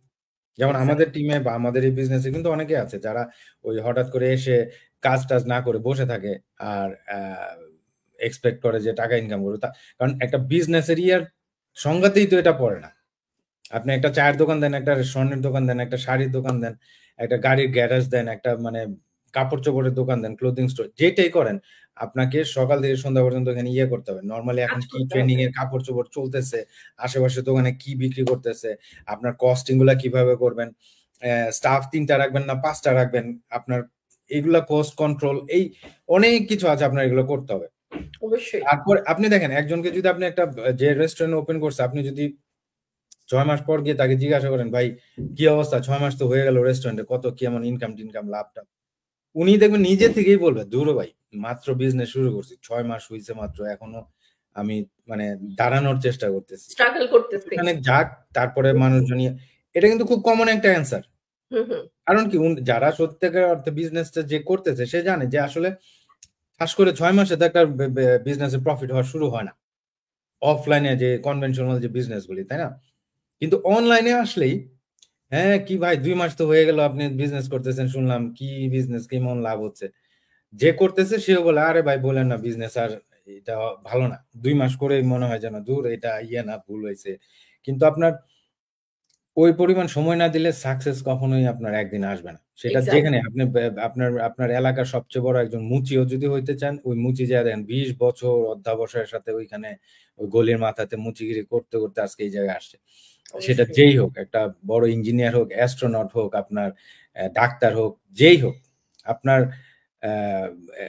B: যেমন আমাদের
A: এক্সাক্টলি।
B: টিমে বা আমাদের এই বিজনেসে কিন্তু অনেকে আছে যারা ওই হঠাৎ করে এসে কাজ-টাজ না করে বসে থাকে আর এক্সপেক্ট করে যে টাকা ইনকাম করবে। কারণ একটা বিজনেসের সংজ্ঞাতেই তো এটা পড়ে না। আপনি একটা চায়ের দোকান দেন, একটা স্বর্ণের দোকান দেন, একটা শাড়ির দোকান দেন, একটা গাড়ির গ্যারেজ দেন, একটা মানে কাপড়-চোপড়ের দোকান দেন, ক্লোথিং স্টোর যেটাই করেন, আপনাকে সকাল থেকে সন্ধ্যা পর্যন্ত এখানে করতে হবে। নরমালি এখন
A: কাজ
B: কি
A: করতে
B: ট্রেন্ডিং
A: হবে।
B: এর কাপড়-চোপড় চলতেছে, আশেপাশের দোকানে কি বিক্রি করতেছে, আপনার কস্টিং গুলা কিভাবে করবেন, স্টাফ ৩ টা রাখবেন না ৫ টা রাখবেন, আপনার এগুলা কস্ট কন্ট্রোল অনেক কিছু আছে আপনার এগুলো করতে হবে।
A: অবশ্যই।
B: তারপর আপনি দেখেন একজনকে যদি আপনি একটা যে রেস্টুরেন্ট ওপেন করছে, আপনি যদি ৬ মাস পর গিয়ে তাকে জিজ্ঞাসা করেন, "ভাই কি অবস্থা? ৬ মাস তো হয়ে গেল রেস্টুরেন্টে। কত কেমন ইনকাম-টিনকাম লাভ-টাভ?" উনি দেখবেন নিজে থেকেই বলবে, "ধুরো ভাই, মাত্র বিজনেস শুরু করছি। ৬ মাস হইছে মাত্র। এখনো আমি মানে দাঁড়ানোর চেষ্টা করতেছি।"
A: স্ট্রাগল করতেছি।
B: কিছুখানেক যাক, তারপরে
A: হুম,
B: মানুষজন এটা কিন্তু খুব কমন একটা অ্যান্সার।
A: হুম, হুম।
B: কারণ কি যারা সত্যিকার অর্থে বিজনেসটা যে করতেছে সে জানে যে আসলে ঠাস করে ৬ মাসে তো একটা বিজনেসের প্রফিট হওয়া শুরু হয় না। অফলাইনে যে কনভেনশনাল যে বিজনেস গুলি, তাই না? কিন্তু অনলাইনে আসলেই, "হ্যাঁ, কি ভাই ২ মাস তো হয়ে গেল আপনি বিজনেস করতেছেন শুনলাম। কি বিজনেস? কেমন লাভ হচ্ছে?" যে করতেছে সেও বলে, "আরে ভাই বলেন না বিজনেস আর এটা ভালো না। ২ মাস করেই মনে হয় যেন ধুর এটা না ভুল হইছে।" কিন্তু আপনার ওই পরিমাণ সময় না দিলে সাকসেস কখনোই আপনার একদিনে আসবে না। সেটা যেখানে
A: এক্সাক্টলি।
B: আপনি আপনার এলাকার সবচেয়ে বড় একজন মুচিও যদি হইতে চান, ওই মুচি যায়া দেখেন ২০ বছর অধ্যবসায়ের সাথে ওইখানে ওই গলির মাথাতে মুচিগিরি করতে, করতে আজকে এই জায়গায় আসছে। সেটা
A: অবশ্যই।
B: যেই হোক, একটা বড় ইঞ্জিনিয়ার হোক, অ্যাস্ট্রোনট হোক, আপনার ডাক্তার হোক, যেই হোক। আপনার অ্যা অ্যা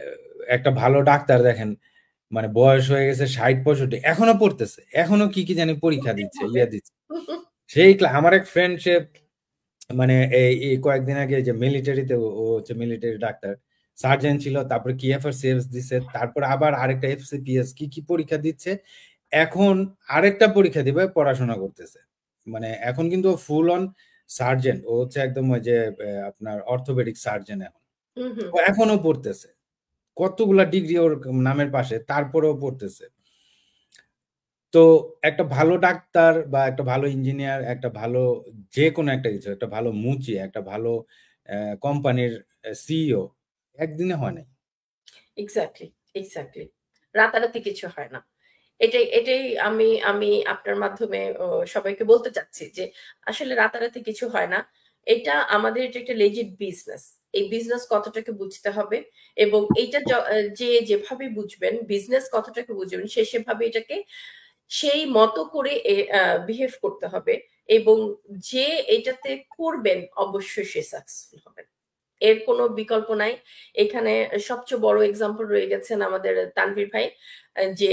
B: একটা ভালো ডাক্তার দেখেন মানে বয়স হয়ে গেছে ৬০-৬৫ এখনো পড়তেছে। এখনো কি জানি পরীক্ষা
A: করতেই
B: দিচ্ছে,
A: হবে।
B: দিচ্ছে। সেই আমার এক ফ্রেন্ড সে মানে এই কয়েকদিন আগে যে মিলিটারিতে ও হচ্ছে মিলিটারি ডাক্তার। সার্জেন্ট ছিল, তারপরে QFR/CFS দিছে। তারপরে আবার আরেকটা FCPS কি পরীক্ষা দিচ্ছে। এখন আরেকটা পরীক্ষা দিবে, পড়াশোনা করতেছে। মানে এখন কিন্তু ও ফুল অন সার্জেন্ট। ও হচ্ছে একদম ওই যে আপনার অর্থোপেডিক সার্জন এখন।
A: হুম, হুম।
B: ও এখনো পড়তেছে। কতগুলা ডিগ্রি ওর নামের পাশে, তারপরেও পড়তেছে। তো একটা ভালো ডাক্তার বা একটা ভালো ইঞ্জিনিয়ার, একটা ভালো যেকোনো একটা কিছু, একটা ভালো মুচি, একটা ভালো কোম্পানির সিইও একদিনে হয় নাই।
A: Exactly, exactly. রাতারাতি কিছু হয় না। এটাই আমি আমি আপনার মাধ্যমে সবাইকে বলতে চাচ্ছি যে আসলে রাতারাতি কিছু হয় না। এটা আমাদের যে একটা লেজিট বিজনেস। এই বিজনেস কতটাকে বুঝতে হবে এবং এইটা যে যেভাবে বুঝবেন, বিজনেস কতটাকে বুঝবেন সে সেভাবে এটাকে সেই মতো করে বিহেভ করতে হবে এবং যে এটাতে করবেন অবশ্যই সে সাকসেসফুল হবেন। এর কোনো বিকল্প নাই। এখানে সবচেয়ে বড় এক্সাম্পল রয়ে গেছেন আমাদের তানভীর ভাই। যে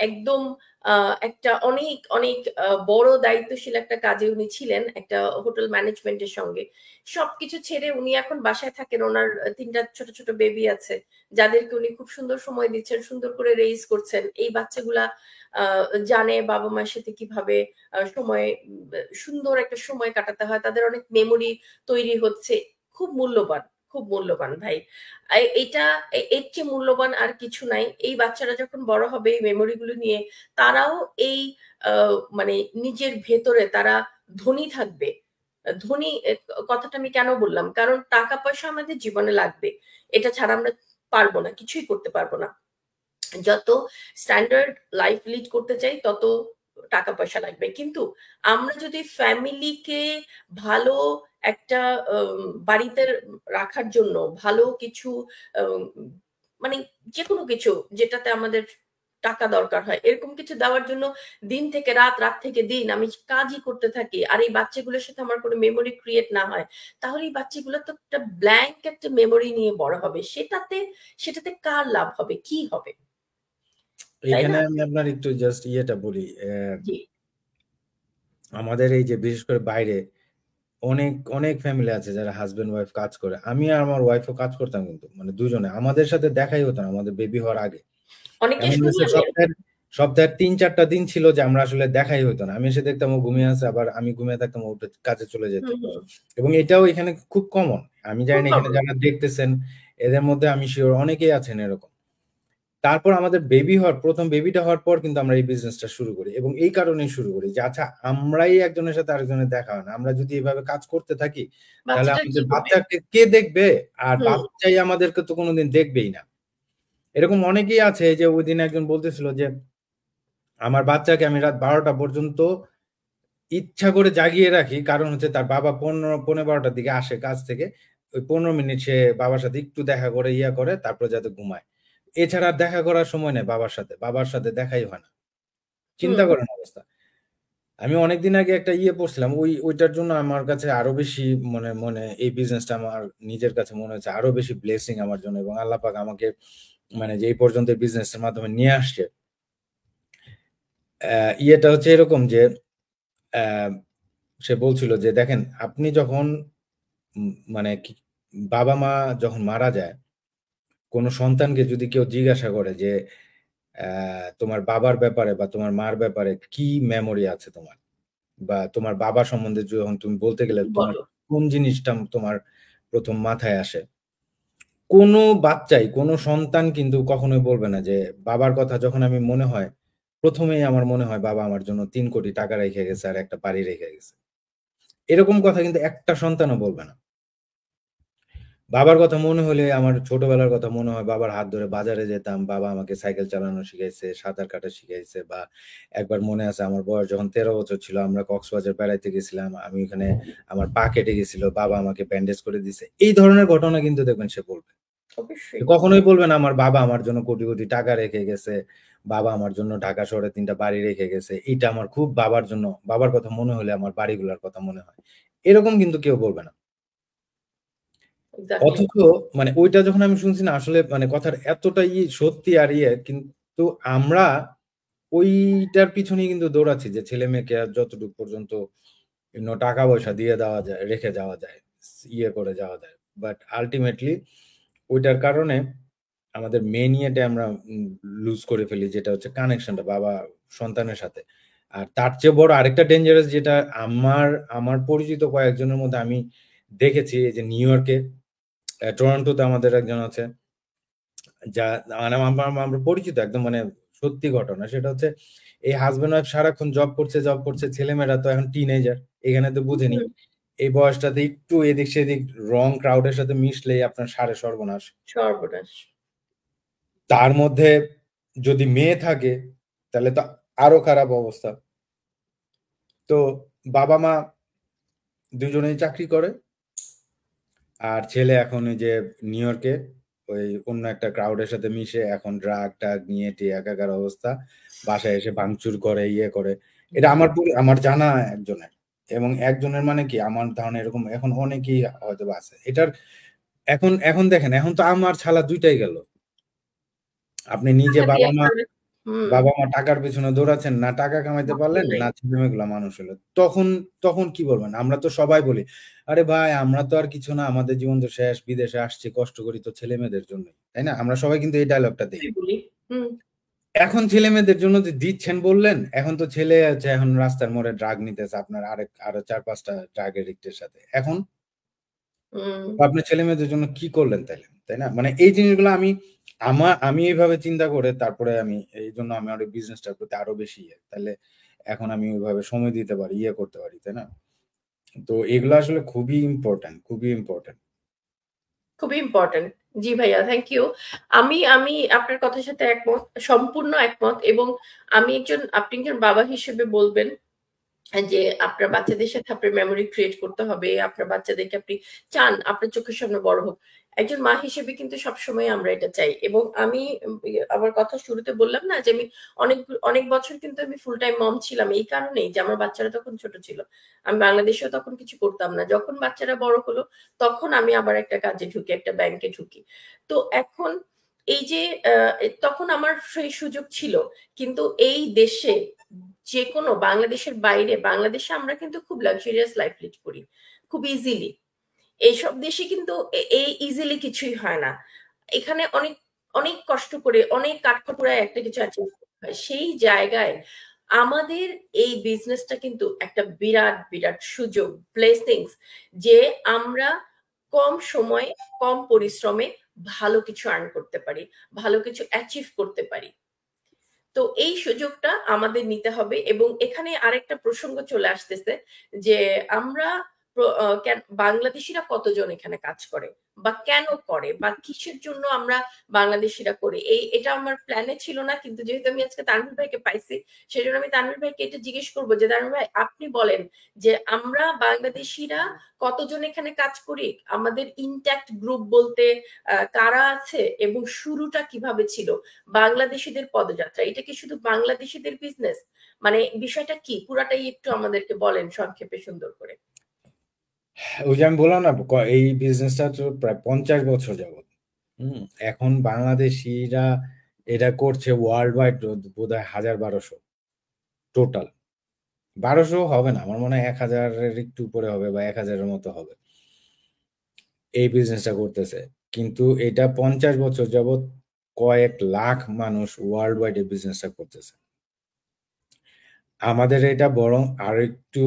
A: একদম আ একটা অনেক বড় দায়িত্বশীল একটা কাজে উনি ছিলেন, একটা হোটেল ম্যানেজমেন্ট এর সঙ্গে। সবকিছু ছেড়ে উনি এখন বাসায় থাকেন। উনার ৩ টা ছোট বেবি আছে। যাদেরকে উনি খুব সুন্দর সময় দিচ্ছেন, সুন্দর করে রেইজ করছেন। এই বাচ্চাগুলা আ জানে বাবা-মায়ের সাথে কিভাবে সময় সুন্দর একটা সময় কাটাতে হয়। তাদের অনেক মেমোরি তৈরি হচ্ছে। খুব মূল্যবান, খুব মূল্যবান ভাই। এটা এর চেয়ে মূল্যবান আর কিছু নাই। এই বাচ্চারা যখন বড় হবে এই মেমোরি গুলো নিয়ে তারাও এই আ মানে নিজের ভেতরে তারা ধনী থাকবে। ধনী কথাটা আমি কেন বললাম? কারণ টাকা-পয়সা আমাদের জীবনে লাগবে। এটা ছাড়া আমরা পারবো না, কিছুই করতে পারবো না। যত স্ট্যান্ডার্ড লাইফ লিড করতে চাই তত টাকা পয়সা লাগবে, কিন্তু আমরা যদি ফ্যামিলিকে ভালো একটা বাড়িতে রাখার জন্য ভালো কিছু আম, মানে যে কোনো কিছু যেটাতে আমাদের টাকা দরকার হয় এরকম কিছু দেওয়ার জন্য দিন থেকে রাত, রাত থেকে দিন আমি কাজই করতে থাকি, আর এই বাচ্চাগুলোর সাথে আমার কোনো মেমোরি ক্রিয়েট না হয়, তাহলে এই বাচ্চাগুলো তো একটা ব্ল্যাঙ্ক একটা মেমোরি নিয়ে বড় হবে, সেটাতে কার লাভ হবে, কি হবে, তাই
B: এখানে
A: না?
B: আমি আপনার একটু জাস্ট ইয়েটা বলি,
A: জি।
B: আমাদের এই যে বিশেষ করে বাইরে অনেক অনেক ফ্যামিলি আছে যারা হাজবেন্ড ওয়াইফ কাজ করে। আমি আর আমার ওয়াইফও কাজ করতাম, কিন্তু মানে দুজনে আমাদের সাথে দেখাই হতো না আমাদের বেবি হওয়ার আগে।
A: অনেকে
B: এমন
A: শুনি
B: হয়েছে
A: আমি
B: সপ্তাহের সপ্তাহের ৩-৪টা দিন ছিল যে আমরা আসলে দেখাই হতো না। আমি এসে দেখতাম ও ঘুমিয়ে আছে, আবার আমি ঘুমিয়ে থাকতাম, ও উঠে কাজে চলে যেত।
A: হুম হুম
B: এবং এটাও এখানে খুব কমন। আমি জানি
A: খুব
B: না এখানে
A: কমন।
B: যারা দেখতেছেন এদের মধ্যে আমি সিওর অনেকেই আছেন এরকম। তারপর আমাদের বেবি হওয়ার, প্রথম বেবিটা হওয়ার পর কিন্তু আমরা এই বিজনেসটা শুরু করি, এবং এই কারণেই শুরু করি যে আচ্ছা, আমরাই একজনের সাথে আরেকজনের দেখা হয় না, আমরা যদি এভাবে কাজ করতে থাকি তাহলে
A: বাচ্চাটা কি
B: আমাদের
A: হবে?
B: বাচ্চাকে কে দেখবে? আর
A: হুম
B: বাচ্চাই আমাদেরকে তো কোনোদিন দেখবেই না। এরকম অনেকেই আছে, যে ওই দিন একজন বলতেছিল যে আমার বাচ্চাকে আমি রাত 12টা পর্যন্ত ইচ্ছা করে জাগিয়ে রাখি, কারণ হচ্ছে তার বাবা 15-12টার দিকে আসে কাজ থেকে, ওই 15 মিনিট সে বাবার সাথে একটু দেখা করে ইয়া করে তারপর যাতে ঘুমায়। এছাড়া আর দেখা করার সময় নেই বাবার সাথে দেখাই হয় না। চিন্তা
A: হুম।
B: করেন অবস্থা। আমি অনেকদিন আগে একটা ইয়ে পড়ছিলাম, ওইটার জন্য আমার কাছে আরো বেশি মনে মনে এই বিজনেসটা আমার নিজের কাছে মনে হচ্ছে আরো বেশি ব্লেসিং আমার জন্য, এবং আল্লাহ পাক আমাকে মানে যে এই পর্যন্ত বিজনেসের মাধ্যমে নিয়ে আসছে। ইয়েটা হচ্ছে এরকম যে আহ, সে বলছিল যে দেখেন, আপনি যখন মানে বাবা মা যখন মারা যায়, কোনো সন্তানকে যদি কেউ জিজ্ঞাসা করে যে তোমার বাবার ব্যাপারে বা তোমার মার ব্যাপারে কি মেমোরি আছে তোমার, বা তোমার বাবা সম্বন্ধে যখন তুমি বলতে গেলে
A: কি
B: তোমার
A: বলো?
B: কোন জিনিসটা তোমার প্রথম মাথায় আসে? কোনো বাচ্চাই, কোনো সন্তান কিন্তু কখনোই বলবে না যে বাবার কথা যখন আমি মনে হয়, প্রথমেই আমার মনে হয় বাবা আমার জন্য ৩ কোটি টাকা রেখে গেছে আর একটা বাড়ি রেখে গেছে। এরকম কথা কিন্তু একটা সন্তানও বলবে না। বাবার কথা মনে হলে আমার ছোটবেলার কথা মনে হয়, বাবার হাত ধরে বাজারে যেতাম, বাবা আমাকে সাইকেল চালানো শিখাইছে, সাঁতার কাটা শিখাইছে, বা একবার মনে আছে আমার বয়স যখন 13 বছর ছিল, আমরা কক্সবাজার বেড়াইতে গেছিলাম, আমি ওখানে আমার পা কেটে গেছিল, বাবা আমাকে ব্যান্ডেজ করে দিছে। এই ধরনের ঘটনা কিন্তু দেখবেন সে বলবে।
A: অবশ্যই।
B: কখনোই বলবে না আমার বাবা আমার জন্য কোটি কোটি টাকা রেখে গেছে, বাবা আমার জন্য ঢাকা শহরে 3টা বাড়ি রেখে গেছে, এটা আমার খুব বাবার জন্য, বাবার কথা মনে হলে আমার বাড়িগুলোর কথা মনে হয়। এরকম কিন্তু কেউ বলবে না।
A: এক্স্যাক্টলি।
B: অথচ মানে ওইটা যখন আমি শুনছি না, আসলে মানে কথার এতটাই সত্যি, আর ইয়ে কিন্তু আমরা ওইটার পিছনেই কিন্তু দৌড়াচ্ছি যে ছেলে মেয়েকে আর যতটুকু পর্যন্ত টাকা পয়সা দিয়ে দেওয়া যায়, রেখে যাওয়া যায়, ইয়ে করে যাওয়া যায়, বাট আলটিমেটলি ওইটার কারণে আমাদের মেন ইয়েটা আমরা লুজ করে ফেলি, যেটা হচ্ছে কানেকশনটা বাবা সন্তানের সাথে। আর তার চেয়ে বড় আরেকটা ডেঞ্জারাস, যেটা আমার আমার পরিচিত কয়েকজনের মধ্যে আমি দেখেছি, এই যে নিউ ইয়র্কে, টরন্টোতে আমাদের একজন আছে, যা মানে আমরা পরিচিত একদম, মানে সত্যি ঘটনা, সেটা হচ্ছে এই হাজবেন্ড ওয়াইফ সারাক্ষণ জব করছে, ছেলেমেয়েরা তো এখন টিনেজার, এখানে তো বুঝেনি,
A: হুম।
B: এই বয়সটাতে একটু এদিক সেদিক রং ক্রাউডের সাথে মিশলেই আপনার সারে সর্বনাশ।
A: সর্বনাশ।
B: তার মধ্যে যদি মেয়ে থাকে তাহলে তো আরো খারাপ অবস্থা। তো বাবা মা দুজনেই চাকরি করে, আর ছেলে এখন ওই যে নিউ ইয়র্কে ওই অন্য একটা ক্রাউডের সাথে মিশে এখন ড্রাগ টাগ নিয়ে টিয়ে একাকার অবস্থা, বাসায় এসে ভাঙচুর করে, ইয়ে করে। এটা আমার জানা একজনের, এবং একজনের মানে কি আমার ধারণা এরকম এখন অনেকেই হয়তো বা আছে এটার। এখন এখন দেখেন, এখন তো আমার ছালা দুইটাই গেল। আপনি নিজে
A: টাকা দিয়ে
B: বাবা মা,
A: একটা। হুম।
B: টাকার পেছনে দৌড়াচ্ছেন, না টাকা কামাইতে
A: চাকরি
B: পারলেন,
A: নাই।
B: না ছেলেমেয়েগুলা মানুষ হলো, তখন তখন কি বলবেন? আমরা তো সবাই বলি, আরে ভাই আমরা তো আর কিছু না, আমাদের জীবন তো শেষ, বিদেশে আসছি, কষ্ট করি তো ছেলে মেয়েদের জন্যই, তাই না? আমরা সবাই কিন্তু এই ডায়লগটা দিই।
A: তাই বলি। হুম।
B: এখন ছেলে মেয়েদের জন্য যে দিচ্ছেন বললেন, এখন তো ছেলে আছে এখন রাস্তার মোড়ে ড্রাগ নিতেছে আপনার আরো 4-5টা ড্রাগ এডিক্টের সাথে। এখন
A: হুম।
B: আপনার ছেলে মেয়েদের জন্য কি করলেন তাইলে, তাই না? মানে এই জিনিসগুলো আমি এইভাবে চিন্তা করে তারপরে আমি এই জন্য আমি আমার বিজনেসটার প্রতি আরো বেশি ইয়ে, তাহলে এখন আমি ওইভাবে সময় দিতে পারি, ইয়ে করতে পারি, তাই না? তো এগুলো আসলে খুবই ইম্পর্টেন্ট, খুবই ইম্পর্টেন্ট।
A: খুবই ইম্পর্টেন্ট। জি ভাইয়া, থ্যাংক ইউ। আমি আমি আপনার কথার সাথে একমত, সম্পূর্ণ একমত। এবং আপনি একজন বাবা হিসেবে বলবেন যে আপনার বাচ্চাদের সাথে আপনার মেমোরি ক্রিয়েট করতে হবে। আপনার বাচ্চাদেরকে আপনি চান আপনার চোখের সামনে বড় হোক। একজন মা হিসেবে কিন্তু সবসময় আমরা এটা চাই। এবং আমি আমার কথা শুরুতে বললাম না যে আমি অনেক অনেক বছর কিন্তু আমি ফুল টাইম মম ছিলাম, এই কারণেই যে আমার বাচ্চারা তখন ছোট ছিল। আমি বাংলাদেশেও তখন কিছু করতাম না। যখন বাচ্চারা বড় হলো তখন আমি আবার একটা কাজে ঢুকি, একটা ব্যাংকে ঢুকি। তো এখন এই যে তখন আমার সেই সুযোগ ছিল। কিন্তু এই দেশে যে কোনো বাংলাদেশের বাইরে, বাংলাদেশে আমরা কিন্তু খুব লাক্সারিয়াস লাইফ লিড করি খুব ইজিলি। এইসব দেশে কিন্তু এই ইজিলি কিছুই হয় না। এখানে অনেক অনেক কষ্ট করে, অনেক কাঠখড়পুরায় একটা কিছু অ্যাচিভ করতে হয়। সেই জায়গায় আমাদের এই বিজনেসটা কিন্তু একটা বিরাট বিরাট সুযোগ, ব্লেসিংস, যে আমরা কম সময়ে, কম পরিশ্রমে ভালো কিছু আর্ন করতে পারি, ভালো কিছু অ্যাচিভ করতে পারি। তো এই সুযোগটা আমাদের নিতে হবে। এবং এখানে আরেকটা প্রসঙ্গ চলে আসতেছে যে আমরা বাংলাদেশিরা কতজন এখানে কাজ করে, বা কেন করে, বা কিসের জন্য আমরা বাংলাদেশিরা করি। এটা আমার প্ল্যানে ছিল না, কিন্তু যেহেতু আমি আজকে তানভীর ভাইকে পাইছি, সেজন্য আমি তানভীর ভাইকে এটা জিজ্ঞেস করবো যে তানভীর ভাই আপনি বলেন যে আমরা বাংলাদেশিরা কতজন এখানে কাজ করি, আমাদের ইনট্যাক্ট গ্রুপ বলতে কারা আছে, এবং শুরুটা কিভাবে ছিল, বাংলাদেশিদের পদযাত্রা। এটা কি শুধু বাংলাদেশিদের বিজনেস, মানে বিষয়টা কি পুরাটাই একটু আমাদেরকে বলেন সংক্ষেপে সুন্দর করে।
B: ওই যে আমি বললাম না, এই বিজনেসটা তো প্রায় 50 বছর যাবত। এখন বাংলাদেশিরা এটা করছে ওয়ার্ল্ড ওয়াইড বোধ হয় 1000-1200 টোটাল। 1200 হবে না, আমার মনে হয় 1000-এর একটু উপরে হবে, বা 1000-এর মতো হবে এই বিজনেসটা করতেছে। কিন্তু এটা 50 বছর যাবত কয়েক লাখ মানুষ ওয়ার্ল্ড ওয়াইড এই বিজনেসটা করতেছে। আমাদের এটা বরং আর একটু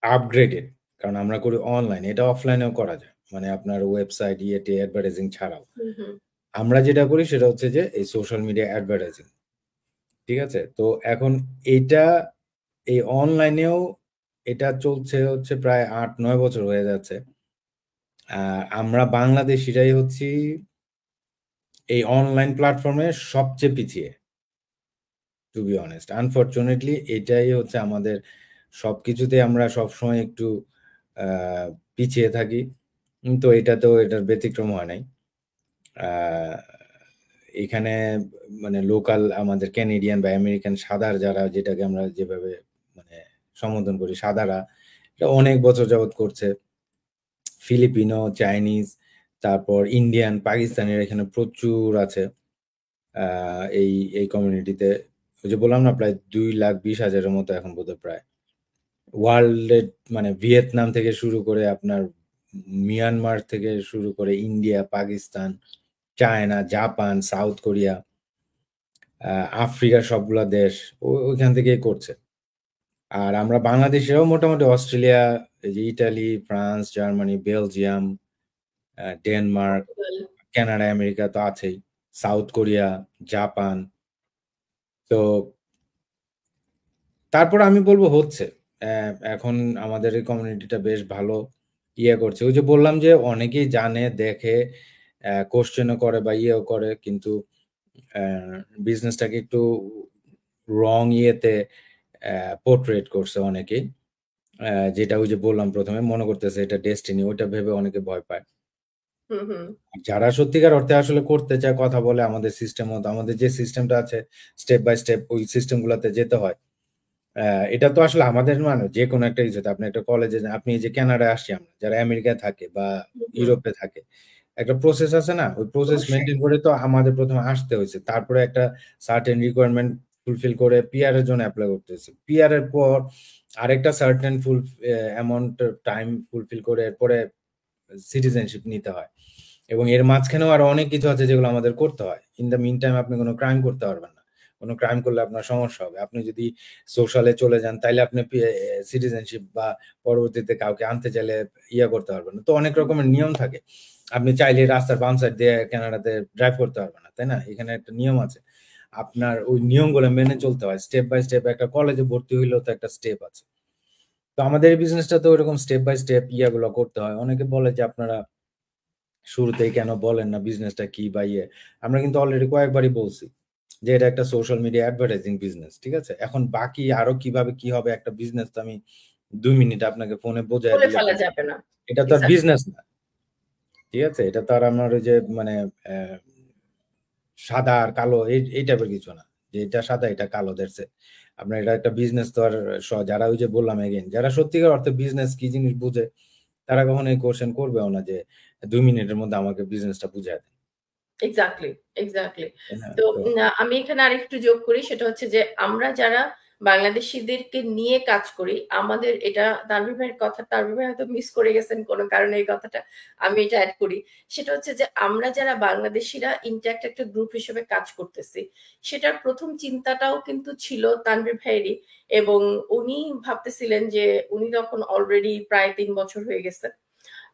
B: আপগ্রেডেড, কারণ আমরা করি অনলাইন, এটা অফলাইনেও করা যায়, মানে আপনার ওয়েবসাইট ইয়েতে অ্যাডভার্টাইজিং ছাড়াও।
A: হুম হুম
B: আমরা যেটা করি সেটা হচ্ছে যে এই সোশ্যাল মিডিয়া অ্যাডভার্টাইজিং, ঠিক আছে? তো এখন এইটা এই অনলাইনেও এটা চলছে হচ্ছে প্রায় 8-9 বছর হয়ে যাচ্ছে। আর আমরা বাংলাদেশিরাই হচ্ছি এই অনলাইন প্ল্যাটফর্মে সবচেয়ে পিছিয়ে, টু বি অনেস্ট। আনফরচুনেটলি এটাই হচ্ছে আমাদের, সবকিছুতে আমরা সবসময় একটু আহ, পিছিয়ে থাকি। তো এটাতেও এটার ব্যতিক্রম হয় নাই। আহ, এখানে মানে লোকাল আমাদের ক্যানেডিয়ান বা আমেরিকান সাদার যারা, যেটাকে আমরা যেভাবে মানে সম্বোধন করি সাদারা, এটা অনেক বছর যাবত করছে। ফিলিপিনো, চাইনিজ, তারপর ইন্ডিয়ান, পাকিস্তানের এখানে প্রচুর আছে এই এই কমিউনিটিতে। ওই যে বললাম না, প্রায় 2,20,000-এর মতো এখন বোধহয় প্রায় ওয়ার্ল্ডের, মানে ভিয়েতনাম থেকে শুরু করে আপনার মিয়ানমার থেকে শুরু করে India, Pakistan, China, Japan, south Korea, আফ্রিকার সবগুলা দেশ ওইখান থেকেই করছে। আর আমরা বাংলাদেশেও মোটামুটি অস্ট্রেলিয়া, এই যে Italy, France, Germany, Belgium, Denmark, Canada, America তো আছেই, সাউথ কোরিয়া, জাপান। তো তারপর আমি বলবো হচ্ছে এখন আমাদের এই কমিউনিটিটা বেশ ভালো করছে। ওই যে বললাম যে অনেকেই জানে, দেখে, কোশ্চেনও করে বা করে, কিন্তু বিজনেসটাকে একটু রং পোর্ট্রেট করছে অনেকেই। যেটা ওই যে বললাম প্রথমে, মনে করতেছে এটা ডেস্টিনি, ওইটা ভেবে অনেকে ভয় পায়।
A: হুম হুম
B: যারা সত্যিকার অর্থে আসলে করতে চায়, কথা বলে আমাদের সিস্টেম মতো, আমাদের যে সিস্টেমটা আছে স্টেপ বাই স্টেপ ওই সিস্টেম গুলাতে যেতে হয়। এটা তো আসলে আমাদের, মানে যে কোনো একটা ইস্যুতে আপনি একটা কলেজে, আপনি এই যে কানাডায় আসছি আমরা, যারা আমেরিকায় থাকে বা
A: হুম হুম।
B: ইউরোপে থাকে, একটা প্রসেস আছে না, ওই প্রসেস
A: অবশ্যই।
B: মেনটেন করে তো আমাদের প্রথমে আসতে হয়েছে, তারপরে একটা সার্টেন রিকোয়ারমেন্ট ফুলফিল করে পিআর এর জন্য অ্যাপ্লাই করতে হয়েছে, পিআর এর পর আরেকটা সার্টেন অ্যামাউন্ট টাইম ফুলফিল করে এরপরে সিটিজেনশিপ নিতে হয়। এবং এর মাঝখানেও আরো অনেক কিছু আছে যেগুলো আমাদের করতে হয়। ইন দ্য মিন টাইম আপনি কোনো ক্রাইম করতে পারবেন না। কোনো ক্রাইম করলে আপনার সমস্যা হবে। আপনি যদি সোশ্যালে চলে যান তাইলে আপনি সিটিজেনশিপ বা পরবর্তীতে কাউকে আনতে চাইলে করতে পারবেন না। তো অনেক রকমের নিয়ম থাকে। আপনি চাইলে রাস্তার বাম সাইড দিয়ে কানাডাতে ড্রাইভ করতে পারবেন না, তাই না? এখানে একটা নিয়ম আছে। আপনার ওই নিয়মগুলো মেনে চলতে হয় স্টেপ বাই স্টেপ। একটা কলেজে ভর্তি হইলেও তো একটা স্টেপ আছে। তো আমাদের এই বিজনেসটা তো ওইরকম স্টেপ বাই স্টেপ গুলো করতে হয়। অনেকে বলে যে আপনারা শুরুতেই কেন বলেন না বিজনেসটা কি বা ইয়ে। আমরা কিন্তু অলরেডি কয়েকবারই বলছি যে এটা একটা সোশ্যাল মিডিয়া অ্যাডভার্টাইজিং বিজনেস, ঠিক আছে? এখন বাকি আরো কিভাবে কি হবে একটা বিজনেস, তো আমি ২ মিনিট আপনাকে ফোনে বোঝায়
A: বলে
B: দিলে
A: ফেলা
B: তো
A: যাবে না।
B: এটা তো আর
A: এক্সাক্টলি।
B: বিজনেস না, ঠিক আছে? এটা তো আর আমার ওই যে মানে সাদা আর কালো এই টাইপের কিছু না। যে এটা সাদা এটা কালো, দ্যাটস ইট। আপনার এটা একটা বিজনেস তো আর যারা ওই যে বললাম এগেইন, যারা সত্যিকার অর্থে বিজনেস কি জিনিস বুঝে, তারা কখনো এই কোয়েশ্চেন করবেও না যে ২ মিনিটের মধ্যে আমাকে বিজনেসটা বুঝায় দেন।
A: Exactly, exactly.
B: তাই না?
A: তো
B: তো
A: আমি এখানে আরেকটু যোগ করি, সেটা হচ্ছে যে আমরা যারা বাংলাদেশীদেরকে নিয়ে কাজ করি, আমাদের এটা তানভীর ভাইয়ের কথা, তানভীর ভাই হয়তো মিস করে গেছেন কোনো কারণে এই কথাটা, আমি এটা অ্যাড করি। সেটা হচ্ছে যে আমরা যারা বাংলাদেশীরা ইন্ট্যাক্ট একটা গ্রুপ হিসেবে কাজ করতেছি, সেটার প্রথম চিন্তাটাও কিন্তু ছিল তানভীর ভাইয়েরই। এবং উনি ভাবতেছিলেন যে উনি তখন অলরেডি প্রায় ৩ বছর হয়ে গেছে,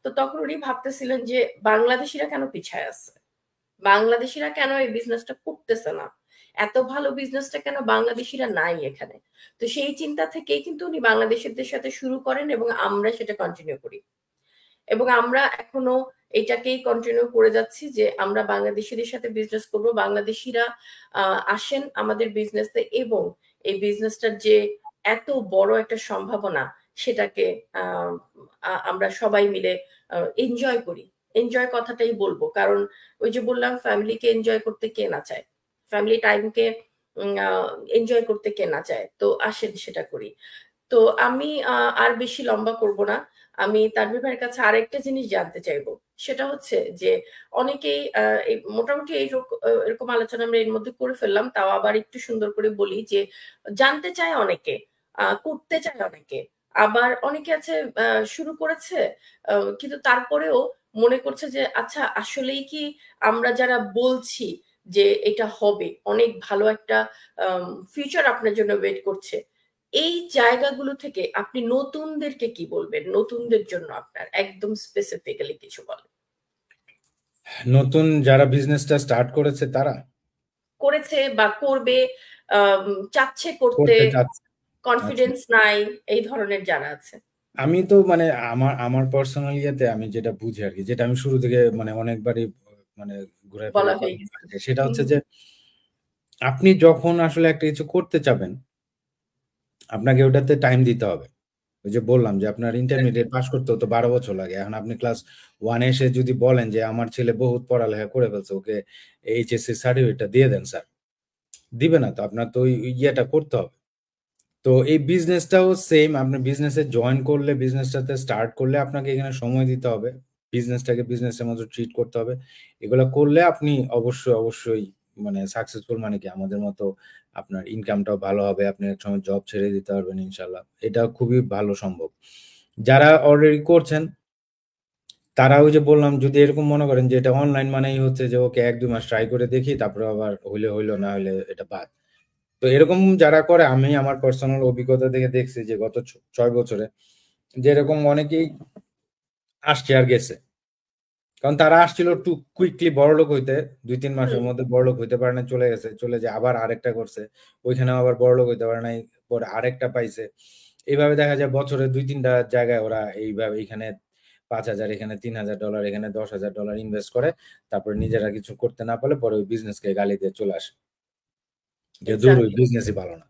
A: তো তখন উনি ভাবতেছিলেন যে বাংলাদেশীরা কেন পিছায় আছে, বাংলাদেশিরা কেন এই বিজনেসটা করতেছে না, এত ভালো বিজনেসটা কেন বাংলাদেশিরা নাই এখানে। তো সেই চিন্তা থেকেই কিন্তু উনি বাংলাদেশিদের সাথে শুরু করেন এবং আমরা সেটা কন্টিনিউ করি। এবং আমরা এখনো এটাকেই কন্টিনিউ করে যাচ্ছি যে আমরা বাংলাদেশিদের সাথে বিজনেস করব, বাংলাদেশিরা আসেন আমাদের বিজনেসে, এবং এই বিজনেসটার যে এত বড় একটা সম্ভাবনা, সেটাকে আমরা সবাই মিলে এনজয় করি। এনজয় কথাটাই বলবো, কারণ ওই যে বললাম, ফ্যামিলিকে এনজয় করতে কে না চায়, ফ্যামিলি টাইমকে এনজয় করতে কে না চায়, তো আসেন সেটা করি। তো আমি আর বেশি লম্বা করব না। আমি তানভীর ভাইয়ের কাছে আরেকটা জিনিস জানতে চাইবো, সেটা হচ্ছে যে অনেকেই মোটামুটি এরকম আলোচনা আমরা এর মধ্যে করে ফেললাম, তাও আবার একটু সুন্দর করে বলি যে জানতে চায় অনেকে, করতে চায় অনেকে, আবার অনেকে আছে শুরু করেছে, কিন্তু তারপরেও মনে করছে যে আচ্ছা আসলেই কি আমরা যারা বলছি যে এটা হবে, অনেক ভালো একটা ফিউচার আপনার জন্য ওয়েট করছে, এই জায়গাগুলো থেকে আপনি নতুনদেরকে কি বলবেন, নতুনদের জন্য আপনার একদম স্পেসিফিক্যালি কিছু বলেন।
B: নতুন যারা বিজনেসটা স্টার্ট করেছে তারা
A: করেছে বা করবে, আম, চাচ্ছে করতে,
B: করতে চাচ্ছে। আচ্ছা,
A: কনফিডেন্স নাই, এই ধরনের যারা আছে।
B: আমি তো মানে আমার আমার পার্সোনাল ইয়েতে আমি যেটা বুঝি আর কি, যেটা আমি শুরু থেকে মানে অনেকবারই মানে ঘুরে ফিরে
A: বলা হয়ে
B: কথা
A: গেছে।
B: আসে, সেটা
A: হুম,
B: হচ্ছে যে আপনি যখন আসলে একটা কিছু করতে চাবেন, আপনাকে ওটাতে টাইম দিতে হবে। ওই যে বললাম যে আপনার ইন্টারমিডিয়েট পাস করতেও তো ১২ বছর লাগে। এখন আপনি ক্লাস 1 এ এসে যদি বলেন যে আমার ছেলে বহুত পড়ালেখা করে ফেলছে, ওকে এইচএসসি সার্টিফিকেটটা দিয়ে দেন স্যার। দিবে না তো, আপনার তো ওই ইয়েটা করতে হবে। তো এই বিজনেসটাও সেম, আপনি বিজনেসে জয়েন করলে, বিজনেসটাতে স্টার্ট করলে আপনাকে এখানে সময় দিতে হবে। বিজনেসটাকে বিজনেসের মতো ট্রিট করতে হবে। এগুলা করলে আপনি অবশ্যই মানে সাকসেসফুল, মানে কি আমাদের মতো আপনার ইনকামটাও ভালো হবে। আপনি একসময় জব ছেড়ে দিতে পারবেন ইনশাআল্লাহ। এটা খুবই ভালো সম্ভব। যারা অলরেডি করছেন, তারা ওই যে বললাম, যদি এরকম মনে করেন যে এটা অনলাইন মানেই হচ্ছে যে ওকে ১-২ মাস ট্রাই করে দেখি, তারপরে আবার হইলে হইল, না হইলে এটা বাদ। তো এরকম যারা করে, আমি আমার পার্সোনাল অভিজ্ঞতা থেকে দেখছি যে গত ৬ বছরে যে এরকম অনেকেই আসছে আর গেছে। কারণ তারা আসছিল টু কুইকলি বড়লোক হইতে, ২-৩ মাসের
A: হুম,
B: মধ্যে বড়লোক হইতে পারে নাই, চলে গেছে। চলে যেয়ে আবার আরেকটা করছে। ওইখানেও আবার বড়লোক হইতে পারে নাই, পরে আরেকটা পাইছে। এইভাবে দেখা যায় বছরে ২-৩ টা জায়গায় ওরা এইভাবে এখানে ৫,০০০, এখানে $৩,০০০, এখানে $১০,০০০ ইনভেস্ট করে। তারপরে নিজেরা কিছু করতে না পারলে পরে ওই বিজনেসকে গালি দিয়ে চলে আসে। যে দূর, ওই
A: এক্স্যাক্টলি।
B: বিজনেসই ভালো না।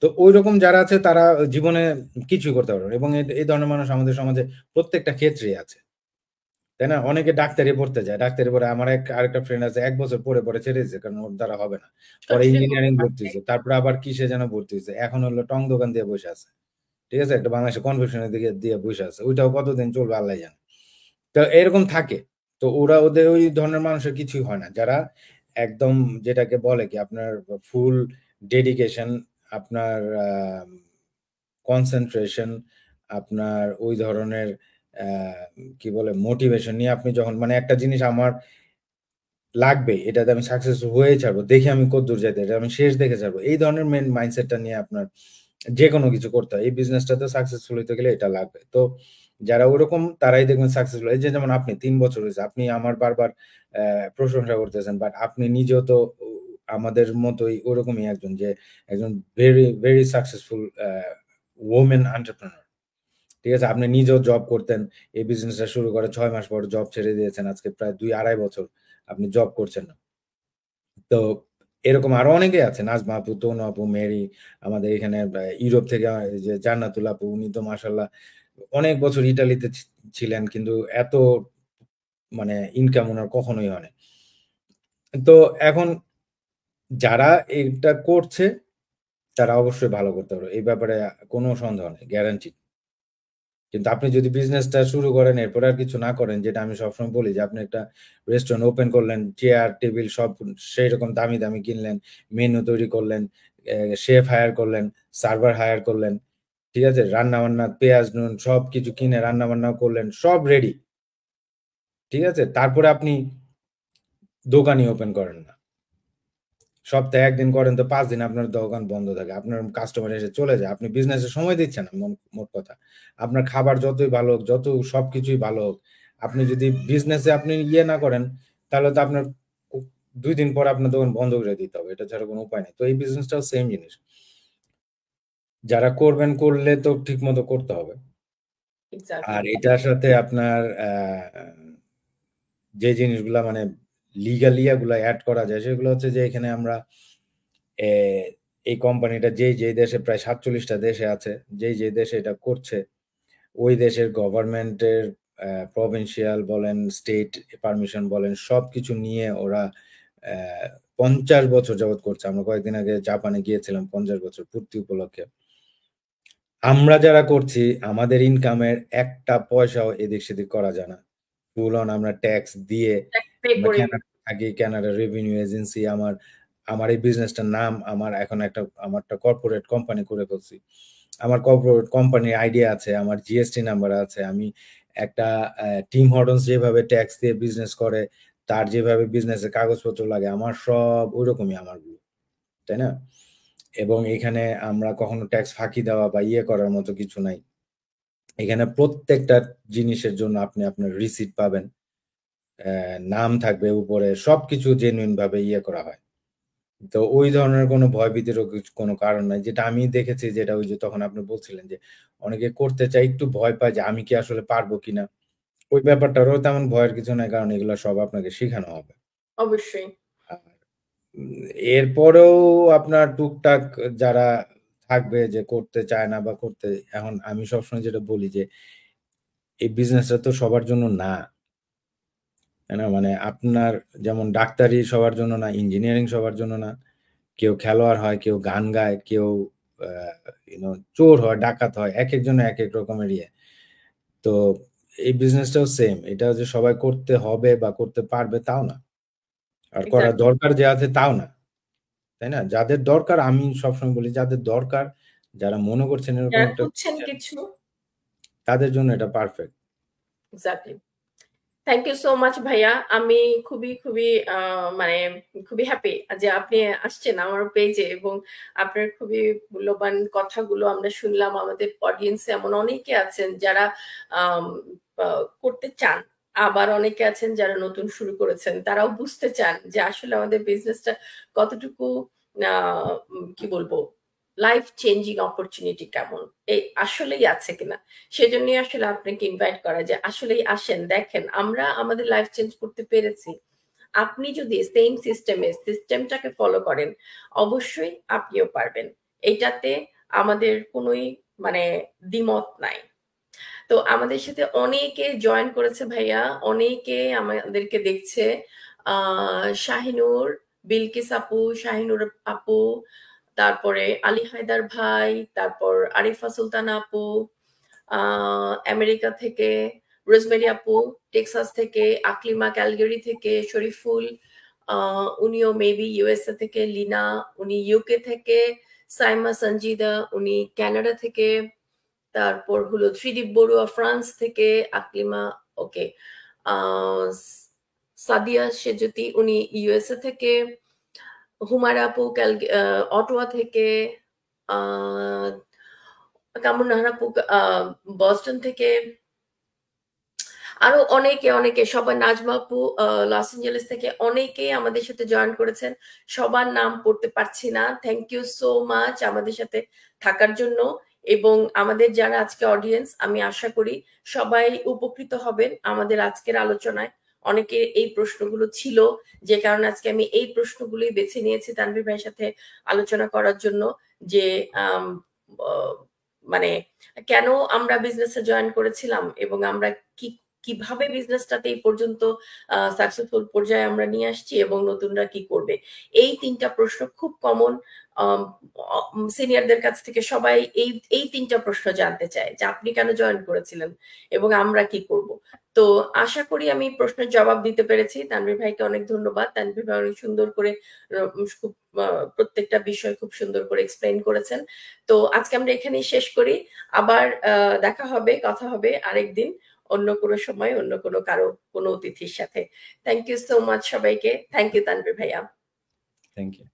B: তো ঐরকম যারা আছে তারা জীবনে কিছুই করতে পারবে না, এবং এই ধরনের মানুষ আমাদের সমাজে প্রত্যেকটা ক্ষেত্রেই আছে। তাই না? অনেকে ডাক্তারি পড়তে যায়। ডাক্তারি পড়ে, আমার আরেকটা ফ্রেন্ড আছে ১ বছর পড়ে ছেড়ে দিছে, কারণ ওর দ্বারা হবে না। পরে
A: কন্টিনিউ করতে
B: ইঞ্জিনিয়ারিং ভর্তি
A: পারছে।
B: হইছে। তারপরে আবার কিসে যেন ভর্তি হইছে। এখন হলো টং দোকান দিয়ে বইসা আছে। ঠিক আছে? একটা বাংলাদেশে কনভেনশনের দিকে দিয়ে বইসা আছে। ওইটাও কতদিন চলবে আল্লাহই জানে। তো এরকম থাকে। তো ওদের ওই ধরনের মানুষের কিছুই হয় না। যারা একদম যেটাকে বলে কি আপনার ফুল ডেডিকেশন, আপনার কনসেনট্রেশন, আপনার ওই ধরনের অ্যা কি বলে মোটিভেশন নিয়ে আপনি যখন মানে একটা জিনিস আমার লাগবে, এটাতে আমি সাকসেসফুল হয়ে ছাড়বো। দেখি আমি কতদূর যাইতে পারি। আমি শেষ দেখে ছাড়বো। এই ধরনের মাইন্ডসেটটা নিয়ে আপনার যেকোনো কিছু করতে হয়। এই বিজনেসটাতে সাকসেসফুল হইতে গেলে এটা লাগবে। তো যারা ওরকম তারাই দেখবেন সাকসেসফুল। এই যে যেমন আপনি ৩ বছর হইছে। আপনি আমার বারবার প্রশংসা করতেছেন। বাট আপনি নিজেও তো আমাদের মতোই ওরকমই একজন, যে একজন ভেরি সাকসেসফুল ওমেন এন্টারপ্রেনিউর। ঠিক আছে? আপনি নিজেও জব করতেন, এই বিজনেসটা শুরু করে 6 মাস পর জব ছেড়ে দিয়েছেন। আজকে প্রায় ২-২.৫ বছর আপনি জব করছেন না। তো এরকম আরো অনেকেই আছে। নাজমা আপু, তনু আপু, মেরি, আমাদের এখানে ইউরোপ থেকে এই যে জান্নাতুল আপু, উনি তো মাশাআল্লাহ অনেক বছর ইতালিতে ছিলেন, কিন্তু এত মানে ইনকাম উনার কখনোই হয় নাই। তো এখন যারা এটা করছে তারা অবশ্যই ভালো করতে পারবে। এই ব্যাপারে কোনো সন্দেহ নেই, গ্যারান্টি। কিন্তু আপনি যদি বিজনেসটা শুরু করেন এরপরে আর কিছু না করেন, যেটা আমি সবসময় বলি যে আপনি একটা রেস্টুরেন্ট ওপেন করলেন, চেয়ার, টেবিল সব সেইরকম দামি, দামি কিনলেন, মেনু তৈরি করলেন, শেফ হায়ার করলেন, সার্ভার হায়ার করলেন, ঠিক আছে? রান্না-বান্না, পেঁয়াজ, নুন সবকিছু কিনে রান্না-বান্নাও করলেন, সব রেডি। ঠিক আছে? তারপরে আপনি দোকানই ওপেন করেন না। সপ্তাহে ১ দিন করেন তো ৫ দিন আপনার দোকান বন্ধ থাকে। আপনার কাস্টমার এসে চলে যায়। আপনি বিজনেসে সময় দিচ্ছেন না, মোট কথা। আপনার খাবার যতই ভালো হোক, সবকিছুই ভালো হোক, আপনি যদি বিজনেসে আপনি ইয়ে না করেন, তাহলে তো আপনার ২ দিন পর আপনার দোকান বন্ধ করে দিতে হবে। এটা ছাড়া কোনো উপায় নেই। তো এই বিজনেসটাও সেম জিনিস। যারা করবেন, করলে তো ঠিকমতো করতে হবে।
A: এক্সাক্টলি।
B: আর এটার সাথে আপনার যে জিনিসগুলা মানে লিগাল ইয়াগুলা এড করা যায়, সেগুলো হচ্ছে যে এখানে আমরা এ এই কোম্পানিটা যেই দেশে প্রায় ৪৭ টা দেশে আছে, যেই দেশে এটা করছে, ওই দেশের গভর্নমেন্টের প্রভিন্সিয়াল বলেন, স্টেট পারমিশন বলেন, সবকিছু নিয়ে ওরা অ্যা ৫০ বছর যাবৎ করছে। আমরা কয়েকদিন আগে জাপানে গিয়েছিলাম ৫০ বছর পূর্তি উপলক্ষে। আমরা যারা করছি, আমাদের ইনকামের একটা পয়সাও এদিক-সেদিক করা যায় না। ফুল অন আমরা ট্যাক্স দিয়ে
A: ট্যাক্স পে
B: আমরা
A: করি।
B: কানাডা থাকি, কানাডা রেভিনিউ এজেন্সি আমার এই বিজনেসটার নাম আমার এখন আমারটা কর্পোরেট কোম্পানি করে ফেলছি। আমার কর্পোরেট কোম্পানির আইডিয়া আছে, আমার জিএসটি নাম্বার আছে। আমি একটা টিম হর্টনস যেভাবে ট্যাক্স দিয়ে বিজনেস করে, তার যেভাবে বিজনেসের কাগজপত্র লাগে, আমার সব ঐরকমই আমারগুলো। তাই না? এবং এখানে আমরা কখনো ট্যাক্স ফাঁকি দেওয়া বা ইয়ে করার মতো কিছু নাই। এখানে প্রত্যেকটা জিনিসের জন্য আপনি আপনার রিসিট পাবেন। নাম থাকবে উপরে। সবকিছু জেনুইন ভাবে ইয়ে করা হয়। তো ওই ধরনের কোনো ভয়ভীতিরও কোনো কারণ নাই। যেটা আমি দেখেছি, যেটা ওই যে তখন আপনি বলছিলেন যে অনেকে করতে চায়, একটু ভয় পায় যে আমি কি আসলে পারবো কিনা? ওই ব্যাপারটারও তেমন ভয়ের কিছু নাই, কারণ এগুলা সব আপনাকে শিখানো হবে।
A: অবশ্যই।
B: আর এরপরেও আপনার টুকটাক যারা থাকবে যে করতে চায় না বা করতে, এখন আমি সবসময় যেটা বলি যে এই বিজনেসটা তো সবার জন্য না। তাই না? মানে আপনার যেমন ডাক্তারি সবার জন্য না, ইঞ্জিনিয়ারিং সবার জন্য না। কেউ খেলোয়াড় হয়, কেউ গান গায়, কেউ আ চোর হয়, ডাকাত হয়। একেকজনের একেক রকমের ইয়ে। তো এই বিজনেসটাও সেম। এটাও যে সবাই করতে হবে বা করতে পারবে তাও না। আর করা
A: এক্সাক্টলি।
B: দরকার যে আছে তাও না। তাই না? যাদের দরকার, আমি সবসময় বলি যাদের দরকার, যারা মনে করছেন এরকম
A: যারা
B: একটা
A: খুঁজছেন কিছু।
B: তাদের জন্য এটা perfect.
A: Exactly. Thank you so much ভাইয়া। আমি খুবই, খুবই মানে খুবই হ্যাপি যে আপনি আসছেন আমার পেজে, এবং আপনার খুবই মূল্যবান কথাগুলো আমরা শুনলাম। আমাদের অডিয়েন্সে এমন অনেকে আছেন যারা আম করতে চান। আবার অনেকে আছেন যারা নতুন শুরু করেছেন। তারাও বুঝতে চান যে আসলে আমাদের বিজনেসটা কতটুকু আ কি বলবো, লাইফ চেঞ্জিং অপরচুনিটি কেমন? এই আসলেই আছে কিনা? সেজন্যই আসলে আপনাকে ইনভাইট করা, যে আসলেই আসেন, দেখেন আমরা আমাদের লাইফ চেঞ্জ করতে পেরেছি। আপনি যদি সেম সিস্টেমটাকে ফলো করেন, অবশ্যই আপনিও পারবেন। এটাতে আমাদের কোনোই মানে দ্বিমত নাই। তো আমাদের সাথে অনেকে জয়েন করেছে ভাইয়া, অনেকে আমাদেরকে দেখছে। শাহিনুর, বিলকিস আপু, শাহিনুর আপু, তারপরে আলী হায়দার ভাই, তারপর আরিফা সুলতানা আপু, আমেরিকা থেকে রোজমেরি আপু, টেক্সাস থেকে আকলিমা, ক্যালগেরি থেকে শরীফুল, উনিও মেবি ইউএসএ থেকে, লিনা উনি ইউকে থেকে, সাইমা সঞ্জিদা উনি কানাডা থেকে, তারপর হলো ত্রিদীপ বড়ুয়া ফ্রান্স থেকে, আকলিমা ওকে, সাদিয়া সেজুতি উনি ইউএসএ থেকে, হুমায়রা আপু অটোয়া থেকে, কামরুন নাহার আপু বস্টন থেকে, আরো অনেকে সবাই, নাজমা আপু লস এঞ্জেলেস থেকে, অনেকেই আমাদের সাথে জয়েন করেছেন। সবার নাম পড়তে পারছি না। থ্যাংক ইউ সো মাচ আমাদের সাথে থাকার জন্য। এবং আমাদের যারা আজকে অডিয়েন্স, আমি আশা করি সবাই উপকৃত হবেন আমাদের আজকের আলোচনায়। অনেকের এই প্রশ্নগুলো ছিল, যে কারণে আজকে আমি এই প্রশ্নগুলোই বেছে নিয়েছি তানভীর ভাইয়ের সাথে আলোচনা করার জন্য, যে মানে কেন আমরা বিজনেসে জয়েন করেছিলাম এবং আমরা কিভাবে বিজনেসটাতে এই পর্যন্ত সাকসেসফুল পর্যায়ে আমরা নিয়ে আসছি এবং নতুনরা কি করবে। এই 3টা প্রশ্ন খুব কমন, সিনিয়রদের কাছ থেকে সবাই এই 3টা প্রশ্ন জানতে চায়, যে আপনি কেন জয়েন করেছিলেন এবং আমরা কি করব। তো আশা করি আমি প্রশ্নের জবাব দিতে পেরেছি। তানভীর ভাইকে অনেক ধন্যবাদ। তানভীর ভাই অনেক সুন্দর করে খুব প্রত্যেকটা বিষয় খুব সুন্দর করে এক্সপ্লেইন করেছেন। তো আজকে আমরা এখানেই শেষ করি। আবার দেখা হবে, কথা হবে আরেকদিন, অন্য কোনো সময়, অন্য কোনো কোনো অতিথির সাথে। থ্যাংক ইউ সো মাচ সবাইকে। থ্যাংক ইউ তানভীর ভাইয়া।
B: Thank you.